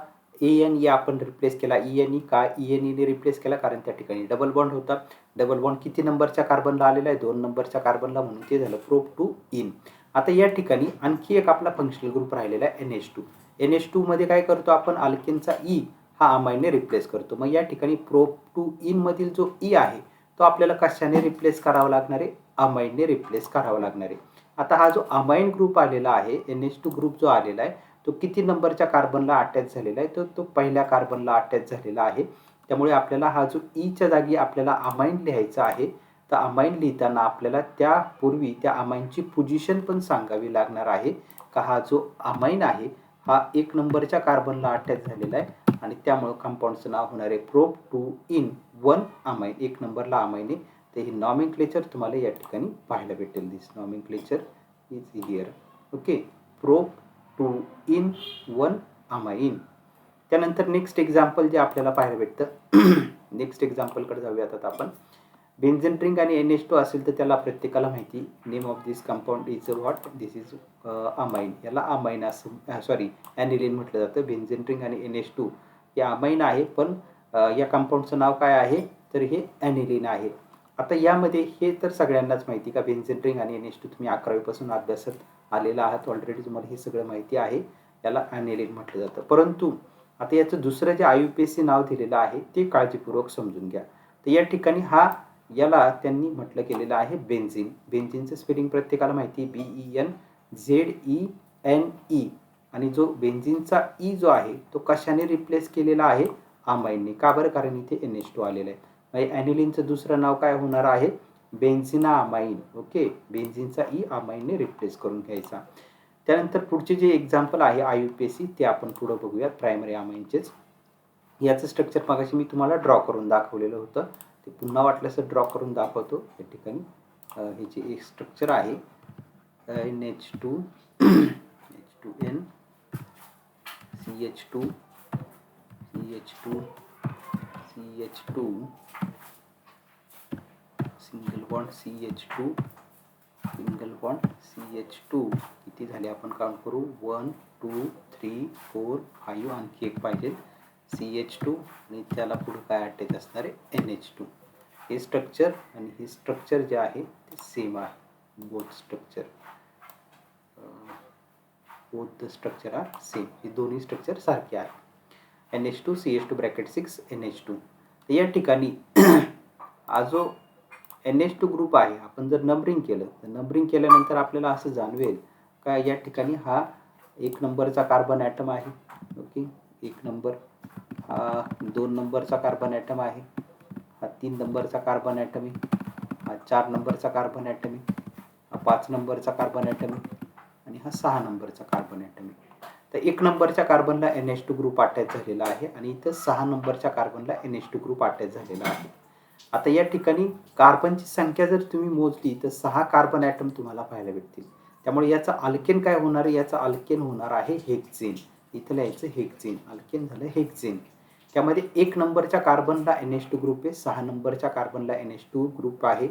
A: ANE आपण रिप्लेस केला. ENE का ENE ने रिप्लेस केला कारण त्या ठिकाणी डबल बॉन्ड होता. डबल बॉन्ड किती नंबरच्या कार्बनला आलेला आहे 2 नंबरच्या कार्बनला म्हणून ते झालं प्रोप टू इन. आता या ठिकाणी आणखी एक आपला फंक्शनल ग्रुप राहिलेला आहे NH2. NH2 मध्ये काय करतो आपण अल्केनचा E हा अमाईनने रिप्लेस करतो. मग या ठिकाणी प्रोप टू इन मधील जो E आहे तो आपल्याला कशाने रिप्लेस करावा लागणार आहे अमाईनने रिप्लेस करावा लागणार आहे. आता हा जो अमाईन ग्रुप आलेला आहे NH2 ग्रुप जो आलेला आहे तो किती नंबरच्या कार्बनला अटॅच झालेला आहे तर तो पहिल्या कार्बनला अटॅच झालेला आहे. त्यामुळे आपल्याला हा जो ईच्या जागी आपल्याला अमाईन लिहायचा आहे तर अमाईन लिहिताना आपल्याला त्यापूर्वी त्या अमाईनची पोझिशन पण सांगावी लागणार आहे का हा जो अमाईन आहे हा 1 नंबरच्या कार्बनला अटॅच झालेला आहे आणि त्यामुळे कंपाऊंडचं नाव होणार आहे प्रोप टू इन 1 अमाईन. 1 नंबरला अमाईन आहे. तर हे नॉमेनक्लेचर तुम्हाला या ठिकाणी पाहायला भेटेल. This nomenclature is here. Okay. Prop two yne 1 amine. त्यानंतर नेक्स्ट एक्झाम्पल जे आपल्याला पाहायला भेटतं नेक्स्ट एक्झाम्पलकडे जाऊयात आता आपण. बेन्झीन रिंग आणि NH2 असेल तर त्याला प्रत्येकाला माहिती name of this compound is what, this is amine. याला अमाइन असं सॉरी ॲनिलीन म्हटलं जातं. बेन्झीन रिंग आणि NH2 हे अमाइन आहे, पण या कंपाऊंडचं नाव काय आहे तर हे ॲनिलीन आहे. आता यामध्ये हे तर सगळ्यांनाच माहिती का बेन्झीन रिंग आणि NH2 तुम्ही 11वी पासून अभ्यासात आलेला आहात ऑलरेडी, तुम्हाला हे सगळं माहिती आहे. याला ॲनिलीन म्हटलं जातं. परंतु आता याचं दुसरं जे IUPAC नाव दिलेलं आहे ते काळजीपूर्वक समजून घ्या. तर या ठिकाणी याला त्यांनी म्हटलं गेलेलं आहे बेन्झीन. बेन्झीनचं स्पेलिंग प्रत्येकाला माहिती आहे, BENZENE. आणि जो बेन्झीनचा ई जो आहे तो कशाने रिप्लेस केलेला आहे, अमाइनने. का बरं, कारण इथे NH2 आलेलं आहे. म्हणजे ॲनिलीनचं दुसरं नाव काय होणार आहे, बेन्झिना अमाइन. ओके, बेन्झीनचा ई अमाइनने रिप्लेस करून घ्यायचा. त्यानंतर पुढचे जे एक्झाम्पल आहे IUPAC ते आपण पुढं बघूयात, प्रायमरी अमाइनचेच. याचं स्ट्रक्चर मगाशी मी तुम्हाला ड्रॉ करून दाखवलेलं होतं, ते पुन्हा वाटल्यास ड्रॉ करून दाखवतो. या ठिकाणी हे जे एक स्ट्रक्चर आहे NH2 H2N CH2 CH2 CH2 single bond CH2 single bond CH2. किती झाले आपण काउंट करू, 1 2 3 4 5, आणखी एक पाहिजे CH2 आणि त्याला पुढे काय अटॅच असणार आहे NH2. हे स्ट्रक्चर आणि हे स्ट्रक्चर जे आहे ते सेम आहे. Both the structure are same. हे दोन्ही स्ट्रक्चर सारखे आहे. NH2 CH2 bracket 6 NH2. तर या ठिकाणी हा जो NH2 ग्रुप आहे, आपण जर नंबरिंग केलं तर नंबरिंग केल्यानंतर आपल्याला असं जाणवेल का या ठिकाणी हा 1 नंबरचा कार्बन ॲटम आहे. Okay, 1 number. हा 2 नंबरचा कार्बन ॲटम आहे. हा 3 नंबरचा कार्बन ॲटम आहे. हा 4 नंबरचा कार्बन ॲटम आहे. हा 5 नंबरचा कार्बन ॲटम आहे आणि हा 6 नंबरचा कार्बन ॲटम आहे. तर 1 नंबरच्या कार्बनला NH2 ग्रुप अटॅच झालेला आहे आणि इथं 6 नंबरच्या कार्बनला NH2 ग्रुप अटॅच झालेला आहे. आता या ठिकाणी कार्बनची संख्या जर तुम्ही मोजली तर 6 कार्बन ॲटम तुम्हाला पाहायला भेटतील. त्यामुळे याचा अल्केन काय होणार आहे, याचा अल्केन होणार आहे हेक्झेन. इथं लिहायचं हेक्झेन, अल्केन झालं हेक्झेन. त्यामध्ये 1 नंबरच्या कार्बनला NH2 ग्रुप आहे, 6 नंबरच्या कार्बनला NH2 ग्रुप आहे,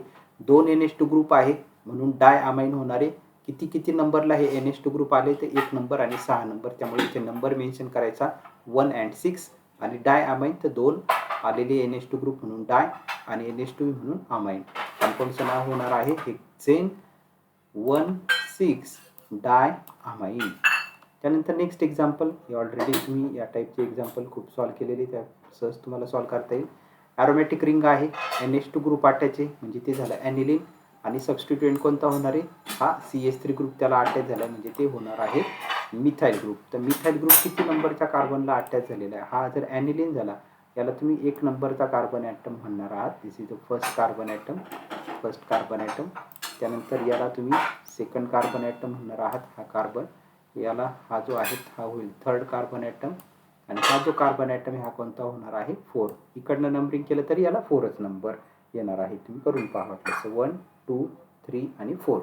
A: 2 NH2 ग्रुप आहे म्हणून डाय अमाइन होणारे. किती नंबरला हे NH2 ग्रुप आले तर 1 नंबर आणि 6 नंबर. त्यामुळे इथे नंबर मेन्शन करायचा 1 and 6. आणि डाय अमाइन तर 2 आलेले NH2 ग्रुप म्हणून डाय आणि NH2 म्हणून अमाइन. कंपाऊंडचं नाव होणार आहे हेक्झेन 1,6 डाय अमाइन. त्यानंतर नेक्स्ट एक्झाम्पल, हे ऑलरेडी तुम्ही या टाईपचे एक्झाम्पल खूप सॉल्व केलेले, त्या सहज तुम्हाला सॉल्व करता येईल. ॲरोमॅटिक रिंग आहे, NH2 ग्रुप अटॅच आहे म्हणजे ते झालं ॲनिलीन. आणि सबस्टिट्यूएंट कोणता होणार आहे, हा CH3 ग्रुप त्याला अटॅच झाला म्हणजे ते होणार आहे मिथाईल ग्रुप. तर मिथाईल ग्रुप किती नंबरच्या कार्बनला अटॅच झालेला आहे, हा जर ॲनिलीन झाला याला तुम्ही 1 नंबरचा कार्बन ॲटम म्हणणार आहात. This is the first carbon atom. त्यानंतर याला तुम्ही सेकंड कार्बन ॲटम म्हणणार आहात, हा कार्बन. याला हा जो आहे हा होईल थर्ड कार्बन ॲटम. आणि हा जो कार्बन ॲटम आहे हा कोणता होणार आहे 4. इकडनं नंबरिंग केलं तरी याला 4च नंबर येणार आहे. तुम्ही करून पहा तसं 1 2 3 आणि 4.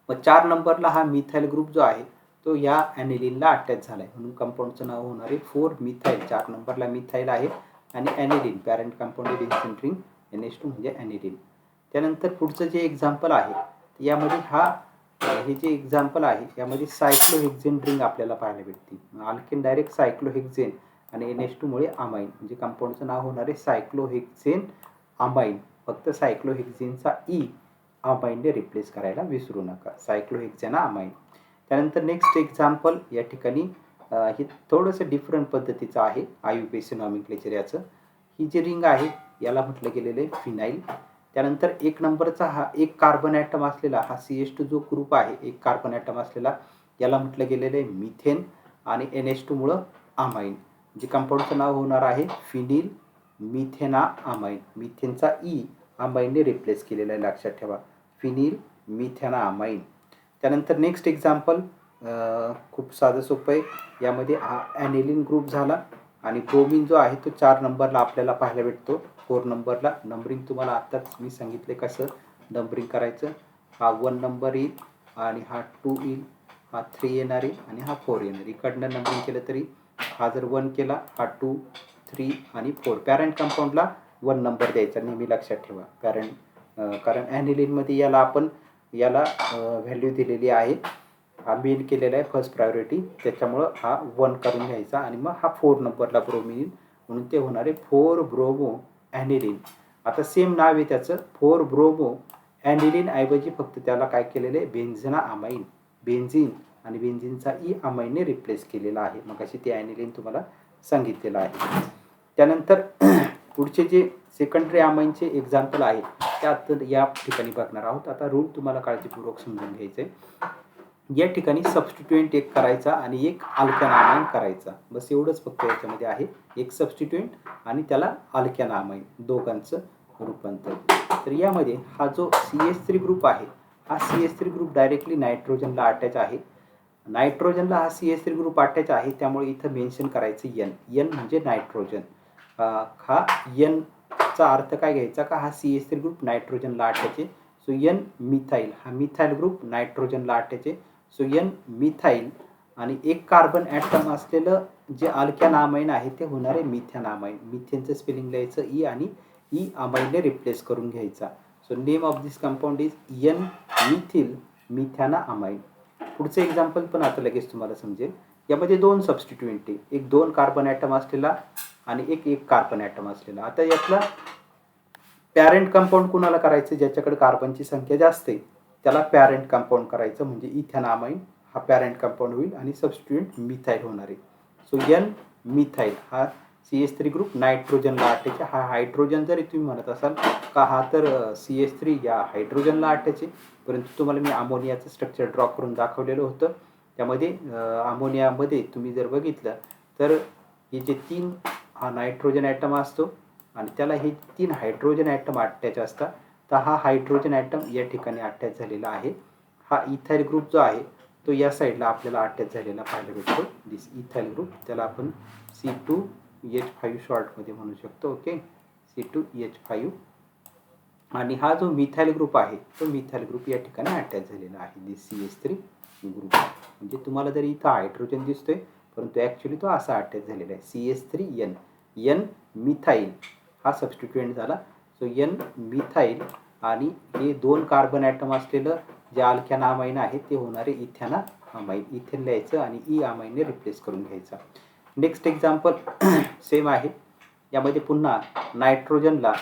A: मग 4 नंबरला हा मिथाईल ग्रुप जो आहे तो या ॲनिलीनला अटॅच झाला आहे म्हणून कंपाऊंडचं नाव होणार आहे 4 मिथाईल. 4 नंबरला मिथाईल आहे आणि aniline parent compound benzene ring NH2 म्हणजे ॲनिलीन. त्यानंतर पुढचं जे एक्झाम्पल आहे यामध्ये हे जे एक्झाम्पल आहे यामध्ये सायक्लोहेक्झेन रिंग आपल्याला पाहायला भेटते. अल्केन डायरेक्ट सायक्लोहेक्झेन आणि NH2 मुळे अमाइन म्हणजे कंपाऊंडचं नाव होणार आहे सायक्लोहेक्झेन अमाइन. फक्त सायक्लोहेक्झेनचा ई अमाइनने रिप्लेस करायला विसरू नका, सायक्लोहेक्झेना अमाइन. त्यानंतर नेक्स्ट एक्झाम्पल या ठिकाणी हे थोडंसं डिफरंट पद्धतीचं आहे IUPAC नॉमेनक्लेचर याचं. ही जी रिंग आहे याला म्हटलं गेलेलं आहे फिनाईल. त्यानंतर 1 नंबरचा हा 1 कार्बन ॲटम असलेला हा CH2 जो ग्रुप आहे 1 कार्बन ॲटम असलेला याला म्हटलं गेलेलं आहे मिथेन आणि NH2 मुळे अमाइन म्हणजे कंपाऊंडचं नाव होणार आहे फिनिल मिथेना अमाइन. मिथेनचा ई अमाइनने रिप्लेस केलेला आहे, लक्षात ठेवा, फिनिल मिथेना अमाइन. त्यानंतर नेक्स्ट एक्झाम्पल खूप साधं सोपं आहे. यामध्ये हा ॲनिलीन ग्रुप झाला आणि ब्रोमिन जो आहे तो 4 नंबरला आपल्याला पाहायला भेटतो. 4 नंबरला नंबरिंग तुम्हाला आत्ताच मी सांगितले कसं नंबरिंग करायचं. हा 1 नंबर येईल आणि हा 2 येईल, हा 3 येणार आहे आणि हा 4 येणार. इकडनं नंबरिंग केलं तरी हा जर 1 केला हा 2 3 आणि 4. पॅरेंट कंपाऊंडला 1 नंबर द्यायचा, नेहमी लक्षात ठेवा. कारण ॲनिलीनमध्ये याला व्हॅल्यू दिलेली आहे, हा मेन केलेला आहे फर्स्ट प्रायोरिटी, त्याच्यामुळं हा 1 करून घ्यायचा आणि मग हा 4 नंबरला ब्रोमिन म्हणून ते होणारे 4 ब्रोमो ॲनिलीन. आता सेम नाव आहे त्याचं 4 ब्रोमो ॲनिलीन ऐवजी फक्त त्याला काय केलेलं आहे, बेन्झिना अमाईन, बेन्झीन आणि बेन्झीनचा ई अमाईनने रिप्लेस केलेला आहे. मग अशी ते ॲनिलीन तुम्हाला सांगितलेलं आहे. त्यानंतर पुढचे जे सेकंडरी अमाईनचे एक्झाम्पल आहे त्यात या ठिकाणी बघणार आहोत. आता रूल तुम्हाला काळजीपूर्वक समजून घ्यायचं आहे. या ठिकाणी सबस्टिट्युएंट एक करायचा आणि एक अल्केन अमाईन करायचा, बस एवढंच फक्त याच्यामध्ये आहे. एक सबस्टिट्युएंट आणि त्याला अल्केन अमाईन दोघांचं रूपांतर. तर यामध्ये हा जो CH3 ग्रुप आहे, हा CH3 ग्रुप डायरेक्टली नायट्रोजनला अटॅच आहे. नायट्रोजनला हा CH3 ग्रुप अटॅच आहे, त्यामुळे इथं मेन्शन करायचं N म्हणजे नायट्रोजन. हा Nचा अर्थ काय घ्यायचा का हा CH3 ग्रुप नायट्रोजनला अटॅच आहे. सो N मिथाईल, हा मिथाईल ग्रुप नायट्रोजनला अटॅच आहे. सो N मिथाईल आणि एक कार्बन ॲटम असलेलं जे अल्केन अमाईन आहे ते होणारे मिथेन अमाईन. मिथेनचं स्पेलिंग लिहायचं ई आणि ई अमाईनने रिप्लेस करून घ्यायचा. So name of this compound is N methyl methanamine. पुढचं एक्झाम्पल पण आता लगेच तुम्हाला समजेल. यामध्ये 2 सबस्टिट्युएंट आहे, एक 2 कार्बन ॲटम असलेला आणि एक कार्बन ॲटम असलेला. आता यातला पॅरेंट कंपाऊंड कुणाला करायचं, ज्याच्याकडे कार्बनची संख्या जास्त आहे त्याला पॅरेंट कंपाऊंड करायचं, म्हणजे इथेन अमाईन हा पॅरेंट कंपाऊंड होईल आणि सबस्टिट्युएंट मिथाईल होणार आहे. सो N मिथाईल हा CH3 ग्रुप नायट्रोजनला अटॅच. हा हायड्रोजन जरी तुम्ही म्हणत असाल का हा तर CH3 या हायड्रोजनला अटॅच आहे, परंतु तुम्हाला मी अमोनियाचं स्ट्रक्चर ड्रॉ करून दाखवलेलं होतं. त्यामध्ये अमोनियामध्ये तुम्ही जर बघितलं तर हे जे 3 हा नायट्रोजन ॲटम असतो आणि त्याला हे 3 हायड्रोजन ॲटम अटॅच असतात. तर हा हायड्रोजन ॲटम या ठिकाणी अटॅच झालेला आहे. हा इथाईल ग्रुप जो आहे तो या साईडला आपल्याला अटॅच झालेला पाहायला भेटतो. दिस इथाईल ग्रुप, त्याला आपण C2H5 शॉर्टमध्ये म्हणू शकतो. Okay, C2H5. आणि हा जो मिथाईल ग्रुप आहे तो मिथाईल ग्रुप या ठिकाणी अटॅच झालेला आहे. दिस CH3 ग्रुप, म्हणजे तुम्हाला जरी इथं हायड्रोजन दिसतोय परंतु ॲक्च्युली तो असा अटॅच झालेला आहे. CH3N, N मिथाईल हा सबस्टिट्युएंट झाला. सो N मिथाईल आणि हे 2 कार्बन ॲटम असलेलं जे अल्केन अमाईन आहे ते होणारे इथेना अमाईन. इथेन लिहायचं आणि ई अमाईनने रिप्लेस करून घ्यायचा. नेक्स्ट एक्झाम्पल सेम आहे. यामध्ये पुन्हा नायट्रोजनला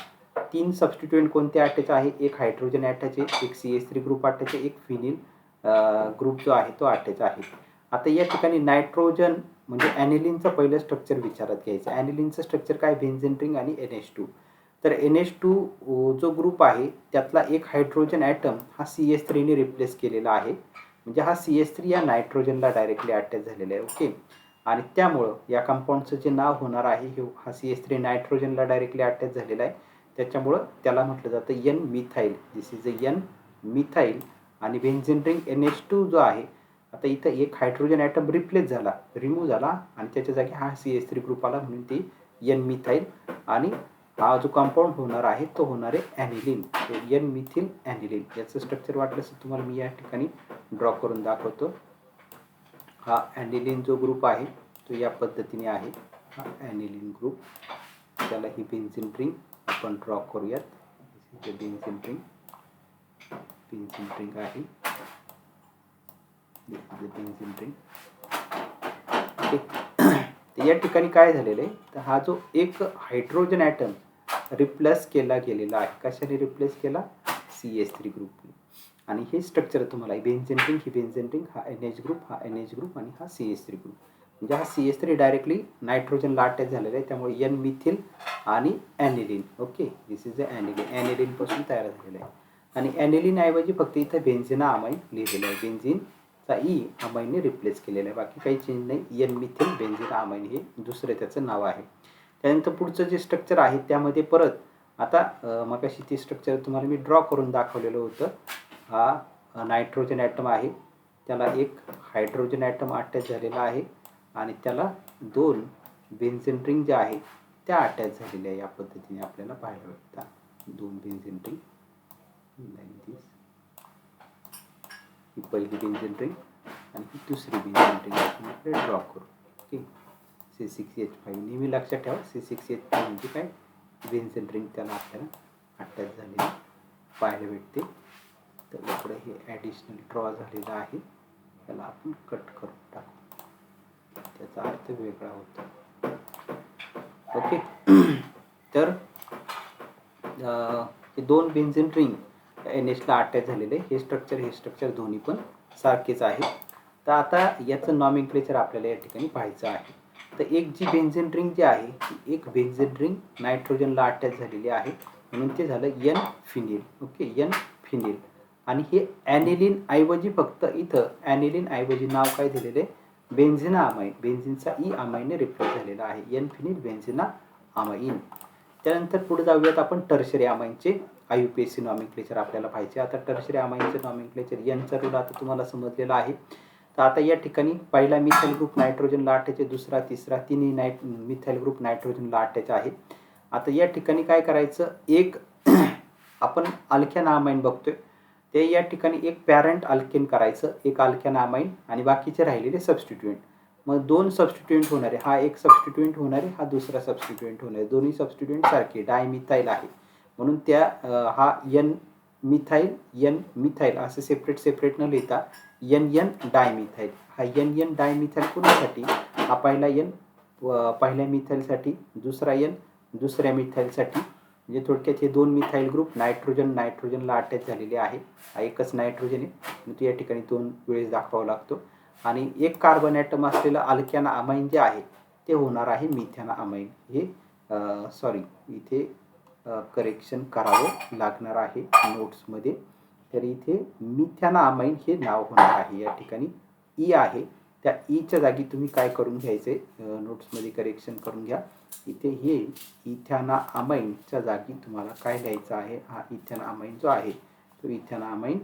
A: 3 सबस्टिट्युएंट कोणते अटॅच आहे, एक हायड्रोजन अटॅच आहे, एक CH3 ग्रुप अटॅच आहे, एक फिनिल ग्रुप जो आहे तो अटॅच आहे. आता या ठिकाणी नायट्रोजन म्हणजे ॲनिलीनचं पहिलं स्ट्रक्चर विचारात घ्यायचं. ॲनिलीनचं स्ट्रक्चर काय, बेन्झीन रिंग आणि NH2. तर NH2 जो ग्रुप आहे त्यातला एक हायड्रोजन ॲटम हा CH3ने रिप्लेस केलेला आहे, म्हणजे हा CH3 या नायट्रोजनला डायरेक्टली अटॅच झालेला आहे. ओके, आणि त्यामुळं या कंपाऊंडचं जे नाव होणार आहे हे हा CH3 नायट्रोजनला डायरेक्टली अटॅच झालेला आहे, त्याच्यामुळं त्याला म्हटलं जातं N methyl. This is a N methyl आणि बेन्झीन रिंग NH2 जो आहे, आता इथं एक हायड्रोजन ॲटम रिप्लेस झाला, रिमूव्ह झाला आणि त्याच्या जागी हा CH3 ग्रुप आला म्हणून ती N मिथाईल आणि हा जो कंपाऊंड होणार आहे तो होणार आहे ॲनिलीन, N मिथिल ॲनिलीन. याचं स्ट्रक्चर वाटल्यास तुम्हाला मी या ठिकाणी ड्रॉ करून दाखवतो. हा ॲनिलीन जो ग्रुप आहे तो या पद्धतीने आहे. हा ॲनिलीन ग्रुप, त्याला ही बेन्झीन रिंग आपण ड्रॉ करूयात. बेन्झीन रिंग आहे, बेन्झीन रिंग. ओके, या ठिकाणी काय झालेलं आहे, तर हा जो एक हायड्रोजन ॲटम रिप्लेस केला गेलेला आहे, कशाने रिप्लेस केला, CH3 ग्रुप. आणि हे स्ट्रक्चर तुम्हाला बेन्झीन रिंग, ही बेन्झीन रिंग, हा NH ग्रुप, हा NH ग्रुप आणि हा CH3 ग्रुप, म्हणजे हा CH3 डायरेक्टली नायट्रोजनला अटॅच झालेला आहे, त्यामुळे N मिथिल आणि ॲनिलीन. ओके, दिस इज अ ॲनिलीन, ॲनिलीनपासून तयार झालेलं आहे. आणि ॲनिलीन ऐवजी फक्त इथं बेन्झिना अमाईन लिहिलेलं आहे, बेन्झीनचा ई अमाईनने रिप्लेस केलेला आहे, बाकी काही चेंज नाही. N मिथिल बेन्झिना अमाईन हे दुसरं त्याचं नाव आहे. त्यानंतर पुढचं जे स्ट्रक्चर आहे त्यामध्ये परत आता मगाशी ते स्ट्रक्चर तुम्हाला मी ड्रॉ करून दाखवलेलं होतं. हा नायट्रोजन ॲटम आहे, त्याला एक हायड्रोजन ॲटम अटॅच झालेला आहे आणि त्याला 2 बेन्झीन रिंग ज्या आहेत त्या अटॅच झालेल्या आहे. या पद्धतीने आपल्याला पाहायला भेटतात 2 बेन्झीन रिंग. ही पहिली बेन्झीन रिंग आणि ही दुसरी बेन्झीन रिंग आपण इकडे ड्रॉ करू. ओके, C6H5 नेहमी लक्षात ठेवा, C6H5 म्हणजे काय, बेन्झीन रिंग त्याला आपल्याला अटॅच झालेली पाहायला भेटते. तर इकडे हे ॲडिशनल ड्रॉ झालेलं आहे, त्याला आपण कट करून टाकू, त्याचा अर्थ वेगळा होतो. ओके. तर हे दोन बेन्झीन रिंग NH अटॅच झालेले, हे स्ट्रक्चर दोन्ही पण सारखेच आहे. तर आता याचं नॉमेनक्लेचर आपल्याला या ठिकाणी पाहायचं आहे. तर एक जी बेन्झीन रिंग जी आहे ती एक बेन्झीन रिंग नायट्रोजनला अटॅच झालेली आहे, म्हणून ते झालं N phenyl. Okay, N phenyl. आणि हे ॲनिलिन ऐवजी फक्त इथं ॲनिलिन ऐवजी नाव काय दिलेलं आहे, बेन्झिना अमाइन, बेन्झिनचा ई अमाइनने रिप्लेस झालेला आहे, N फिनिल बेन्झिना अमाइन. त्यानंतर पुढे जाऊयात आपण टर्शरी अमाइनचे IUPAC नॉमेनक्लेचर आपल्याला पाहिजे. आता टर्शरी अमाइनचे नॉमेनक्लेचर Nचा रूल आता तुम्हाला समजलेला आहे. तर आता या ठिकाणी पहिला मिथाइल ग्रुप नायट्रोजनला अटॅच आहे, दुसरा तिसरा तिन्ही मिथाइल ग्रुप नायट्रोजनला अटॅच आहे. आता या ठिकाणी काय करायचं, एक आपण अल्केन अमाइन बघतोय, ते या ठिकाणी एक पॅरेंट अल्केन करायचं, एक अल्केन अमाइन आणि बाकीचे राहिलेले सबस्टिट्यूएंट. मग दोन सबस्टिट्यूएंट होणारे, हा एक सबस्टिट्यूएंट होणारे, हा दुसरा सबस्टिट्यूएंट होणारे, दोन्ही सबस्टिट्यूएंट सारखे डायमिथाइल आहे, म्हणून त्या हा N मिथाइल असं सेपरेट न लिहिता NN डायमिथाइल, हा NN डायमिथाइल कोणासाठी, हा पहिला N पहिल्या मिथाइलसाठी, दुसरा N दुसऱ्या मिथाइलसाठी. म्हणजे थोडक्यात हे दोन मिथाइल ग्रुप नायट्रोजनला अटॅच झालेले आहे. हा एकच नायट्रोजन आहे, तो या ठिकाणी दोन वेळेस दाखवावा लागतो. आणि एक कार्बन ॲटम असलेलं अल्केन अमाइन जे आहे ते होणार आहे मिथेन अमाइन. हे सॉरी, इथे करेक्शन करावं लागणार आहे नोट्समध्ये. तर इथे मिथेन अमाइन हे नाव होणार आहे, या ठिकाणी ई आहे, त्या ईच्या जागी तुम्ही काय करून घ्यायचे, नोट्समध्ये करेक्शन करून घ्या. इथे हे इथेन अमाइनच्या जागी तुम्हाला काय लिहायचं आहे, हा इथेन अमाइन जो आहे तो इथेन अमाइन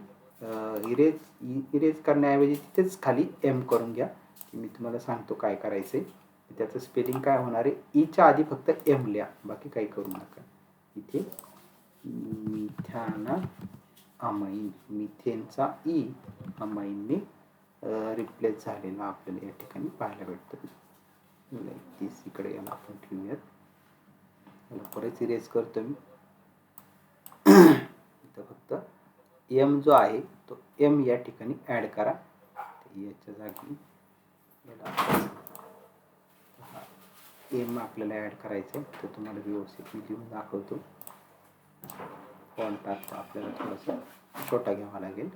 A: इरेज करण्याऐवजी तिथेच खाली M करून घ्या. मी तुम्हाला सांगतो काय करायचं आहे. त्याचं स्पेलिंग काय होणार आहे, ईच्या आधी फक्त M लिहा, बाकी काही करू नका. इथे मिथेन अमाइन, मिथेनचा ई अमाइनने रिप्लेस झालेला आपल्याला या ठिकाणी पाहायला भेटतं. तीस इकडे याला आपण ठेवूयात, याला परत इरेज करतो मी. इथं फक्त M जो आहे तो M या ठिकाणी ॲड करा, याच्या जागी याला M आपल्याला ॲड करायचं आहे. तर तुम्हाला व्यवस्थित मी लिहून दाखवतो. फॉन्ट आता आपल्याला थोडासा छोटा घ्यावा लागेल.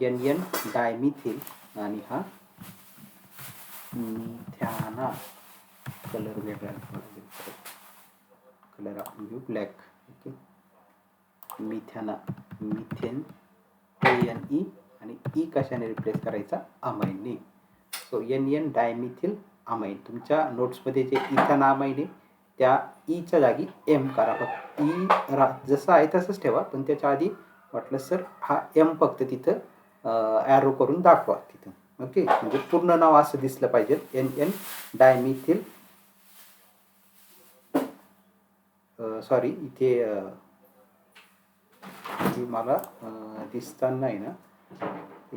A: NN डायमिथिल आणि हा मिथॅना, कलर वेगळा घ्यावा लागेल, कलर आपण घेऊ black. Okay, methan, methane NE आणि ई कशाने रिप्लेस करायचा, अमाइनने. So NN dimethyl amine. तुमच्या नोट्समध्ये जे इथेन अमाइन आहे त्या ईच्या जागी M करा, फक्त ई जसं आहे तसंच ठेवा, पण त्याच्या आधी वाटलं सर हा M फक्त तिथं ॲरो करून दाखवा तिथं. ओके, म्हणजे पूर्ण नाव असं दिसलं पाहिजे, NN डायमिथिल. सॉरी, इथे मला दिसताना आहे ना,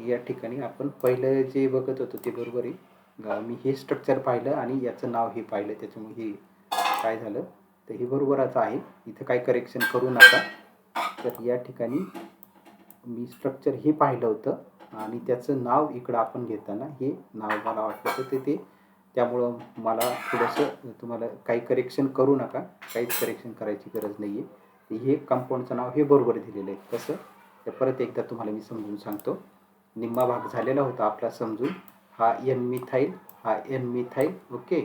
A: या ठिकाणी आपण पहिलं जे बघत होतो ते बरोबर आहे. मी हे स्ट्रक्चर पाहिलं आणि याचं नाव हे पाहिलं, त्याच्यामुळे हे काय झालं, तर हे बरोबरच आहे, इथं काही करेक्शन करू नका. तर या ठिकाणी मी स्ट्रक्चर हे पाहिलं होतं आणि त्याचं नाव इकडं आपण घेताना हे नाव मला वाटलं तर ते त्यामुळं मला थोडंसं तुम्हाला काही करेक्शन करू नका, काहीच करेक्शन करायची गरज नाही आहे. हे कंपाऊंडचं नाव हे बरोबर दिलेलं आहे. कसं, तर परत एकदा तुम्हाला मी समजून सांगतो. निम्मा भाग झालेला होता आपला समजून. हा N मिथाइल, हा N मिथाइल. ओके,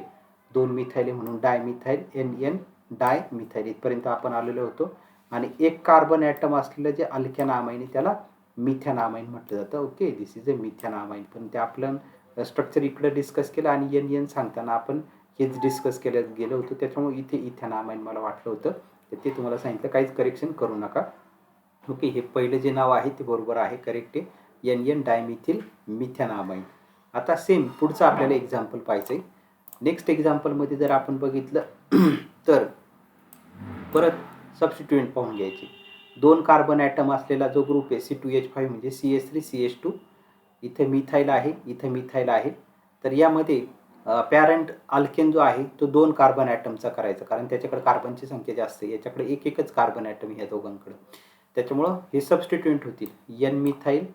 A: दोन मिथाइल म्हणून डायमिथाइल, NN डायमिथाइल इथपर्यंत आपण आलेलो होतो. आणि एक कार्बन ॲटम असलेलं जे अल्केन अमाइन आहे त्याला मिथेन अमाइन म्हटलं जातं. Okay, this is a methane amine. पण ते आपलं स्ट्रक्चर इकडं डिस्कस केलं आणि NN सांगताना आपण हेच डिस्कस केलं गेलं होतं, त्याच्यामुळे इथे इथेन अमाइन मला वाटलं होतं, तर ते तुम्हाला सांगितलं, काहीच करेक्शन करू नका. ओके, हे पहिलं जे नाव आहे ते बरोबर आहे, करेक्ट आहे, NN डायमिथिल मिथेन अमाइन. आता सेम पुढचं आपल्याला एक्झाम्पल पाहायचं आहे. नेक्स्ट एक्झाम्पलमध्ये जर आपण बघितलं तर परत सबस्टिट्यूएंट पाहून घ्यायचे. दोन कार्बन ॲटम असलेला जो ग्रुप आहे C2H5 म्हणजे CH3CH2, इथे मिथाइल आहे, इथे मिथाइल आहे. तर यामध्ये पॅरेंट अल्केन जो आहे तो 2 कार्बन ॲटमचा करायचा, कारण त्याच्याकडे कार्बनची संख्या जास्त आहे, याच्याकडे एकच कार्बन ॲटम ह्या दोघांकडे. त्याच्यामुळं हे सबस्टिट्यूएंट होतील एन मिथाईल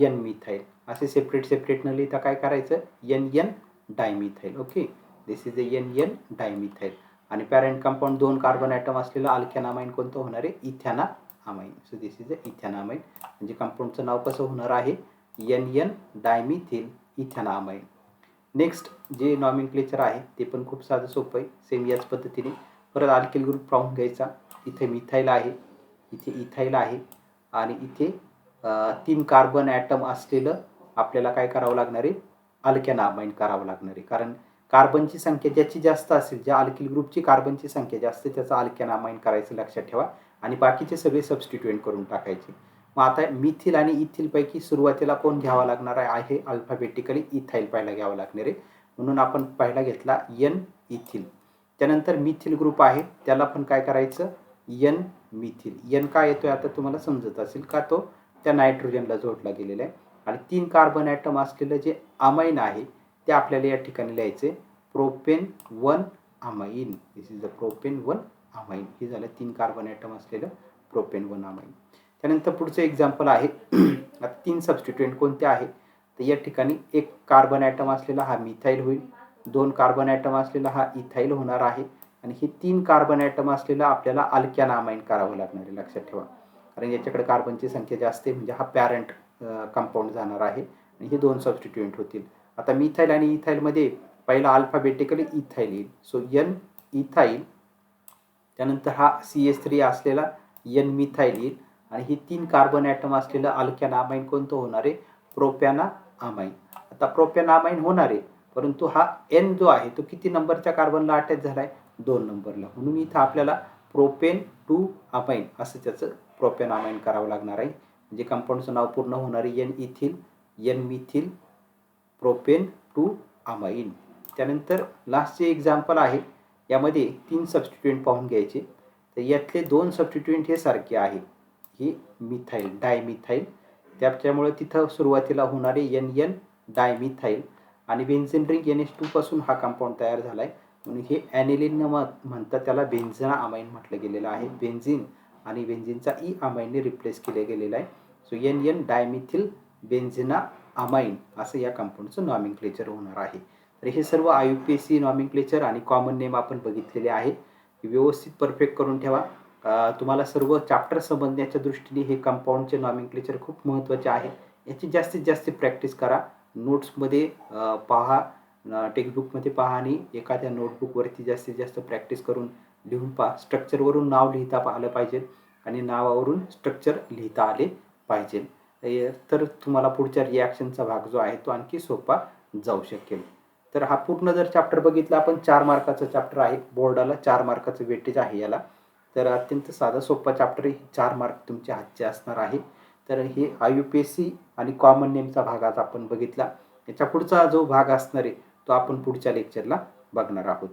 A: एन मिथाईल असे सेपरेट न लिहिता काय करायचं N N dimethyl. Okay, this is N N dimethyl. आणि पॅरेंट कंपाऊंड 2 कार्बन ॲटम असलेलं अल्केनामाइन कोणतं होणार आहे इथॅनामाइन. So this is इथॅनामाइन. म्हणजे कंपाऊंडचं नाव कसं होणार आहे एन एन डायमिथिल इथॅनामाइन. नेक्स्ट जे नॉमेनक्लेचर आहे ते पण खूप साधं सोपं आहे, सेम याच पद्धतीने. परत अल्किल ग्रुप पाहून घ्यायचा. इथे मिथाईल आहे, इथे इथाईल आहे आणि इथे 3 कार्बन ॲटम असलेलं आपल्याला काय करावं लागणार आहे अल्केनामाइन करावं लागणार आहे. कारण कार्बनची संख्या ज्याची जास्त असेल, ज्या अल्किल ग्रुपची कार्बनची संख्या जास्त त्याचा अल्केनामाइन करायचं लक्षात ठेवा आणि बाकीचे सगळे सबस्टिट्यूएंट करून टाकायचे. मग आता मिथिल आणि इथिलपैकी सुरुवातीला कोण घ्यावा लागणार आहे अल्फाबेटिकली इथाईल पहिला घ्यावा लागणार आहे. म्हणून आपण पहिला घेतला एन इथिल. त्यानंतर मिथिल ग्रुप आहे त्याला पण काय करायचं एन मिथिल. एन काय येतोय आता तुम्हाला समजत असेल का, तो त्या नायट्रोजनला जोडला गेलेला आहे. आणि 3 कार्बन ॲटम असलेलं जे अमाइन आहे ते आपल्याला या ठिकाणी लिहायचे propane 1 amine. This is the propane 1 amine. हे झालं 3 कार्बन ॲटम असलेलं प्रोपेन 1 अमाइन. त्यानंतर पुढचं एक्झाम्पल आहे आता 3 सबस्टिट्यूएंट कोणते आहे तर या ठिकाणी 1 कार्बन ॲटम असलेला हा मिथाईल होईल, 2 कार्बन ॲटम असलेला हा इथाईल होणार आहे आणि हे 3 कार्बन ॲटम असलेला आपल्याला अल्केनामाइन करावं लागणार आहे लक्षात ठेवा. कारण याच्याकडे कार्बनची संख्या जास्त आहे म्हणजे हा पॅरेंट कंपाऊंड जाणार आहे आणि हे 2 सबस्टिट्यूएंट होतील. आता मिथाईल आणि इथाईलमध्ये पहिला अल्फाबेटिकली इथाईल येईल. So N ethyl. त्यानंतर हा CH3 असलेला एन मिथाईल येईल आणि ही 3 कार्बन ॲटम असलेलं अल्केनामाइन कोणतं होणार आहे प्रोपॅनामाइन. आता प्रोपॅनामाइन होणार आहे परंतु हा एन जो आहे तो किती नंबरच्या कार्बनला अटॅच झाला आहे 2 नंबरला. म्हणून इथं आपल्याला प्रोपेन 2 अमाइन असं त्याचं प्रोपॅनामाइन करावं लागणार आहे. म्हणजे कंपाऊंडचं नाव पूर्ण होणार आहे N ethyl N methyl propane 2 amine. त्यानंतर लास्टचे एक्झाम्पल आहे यामध्ये 3 सबस्टिट्यूएंट पाहून घ्यायचे. तर यातले 2 सबस्टिट्यूएंट हे सारखे आहे, ही मिथाईल डायमिथाईल. त्याच्यामुळे तिथं सुरुवातीला होणारे एन एन डायमिथाईल आणि बेन्झीन रिंग NH2 पासून हा कंपाऊंड तयार झाला आहे म्हणून हे ॲनिलिन म्हणतात, त्याला बेन्झिना अमाइन म्हटलं गेलेलं आहे. बेन्झीन आणि बेन्झीनचा ई अमाइनने रिप्लेस केले गेलेला आहे. So N N dimethyl benzenamine असं या कंपाऊंडचं नॉमेनक्लेचर होणार आहे. तर हे सर्व IUPAC नॉमेनक्लेचर आणि कॉमन नेम आपण बघितलेले आहे. व्यवस्थित परफेक्ट करून ठेवा. तुम्हाला सर्व चॅप्टर समजण्याच्या दृष्टीने हे कंपाऊंडचे नॉमेनक्लेचर खूप महत्त्वाचे आहे. याची जास्तीत जास्त प्रॅक्टिस करा. नोट्समध्ये पहा, टेक्स्टबुकमध्ये पहा आणि एखाद्या नोटबुकवरती जास्तीत जास्त प्रॅक्टिस करून लिहून पहा. स्ट्रक्चरवरून नाव लिहिता आलं पाहिजे आणि नावावरून स्ट्रक्चर लिहिता आले पाहिजे. तर तुम्हाला पुढच्या रिॲक्शनचा भाग जो आहे तो आणखी सोपा जाऊ शकेल. तर हा पूर्ण जर चॅप्टर बघितला आपण 4 मार्काचा चॅप्टर आहे. बोर्डाला 4 मार्काचं वेटेज आहे याला. तर अत्यंत साधा सोपा चॅप्टर 4 मार्क तुमच्या हातचे असणार आहे. तर हे IUPAC आणि कॉमन नेमचा भाग आज आपण बघितला. याच्या पुढचा जो भाग असणार आहे तो आपण पुढच्या लेक्चरला बघणार आहोत.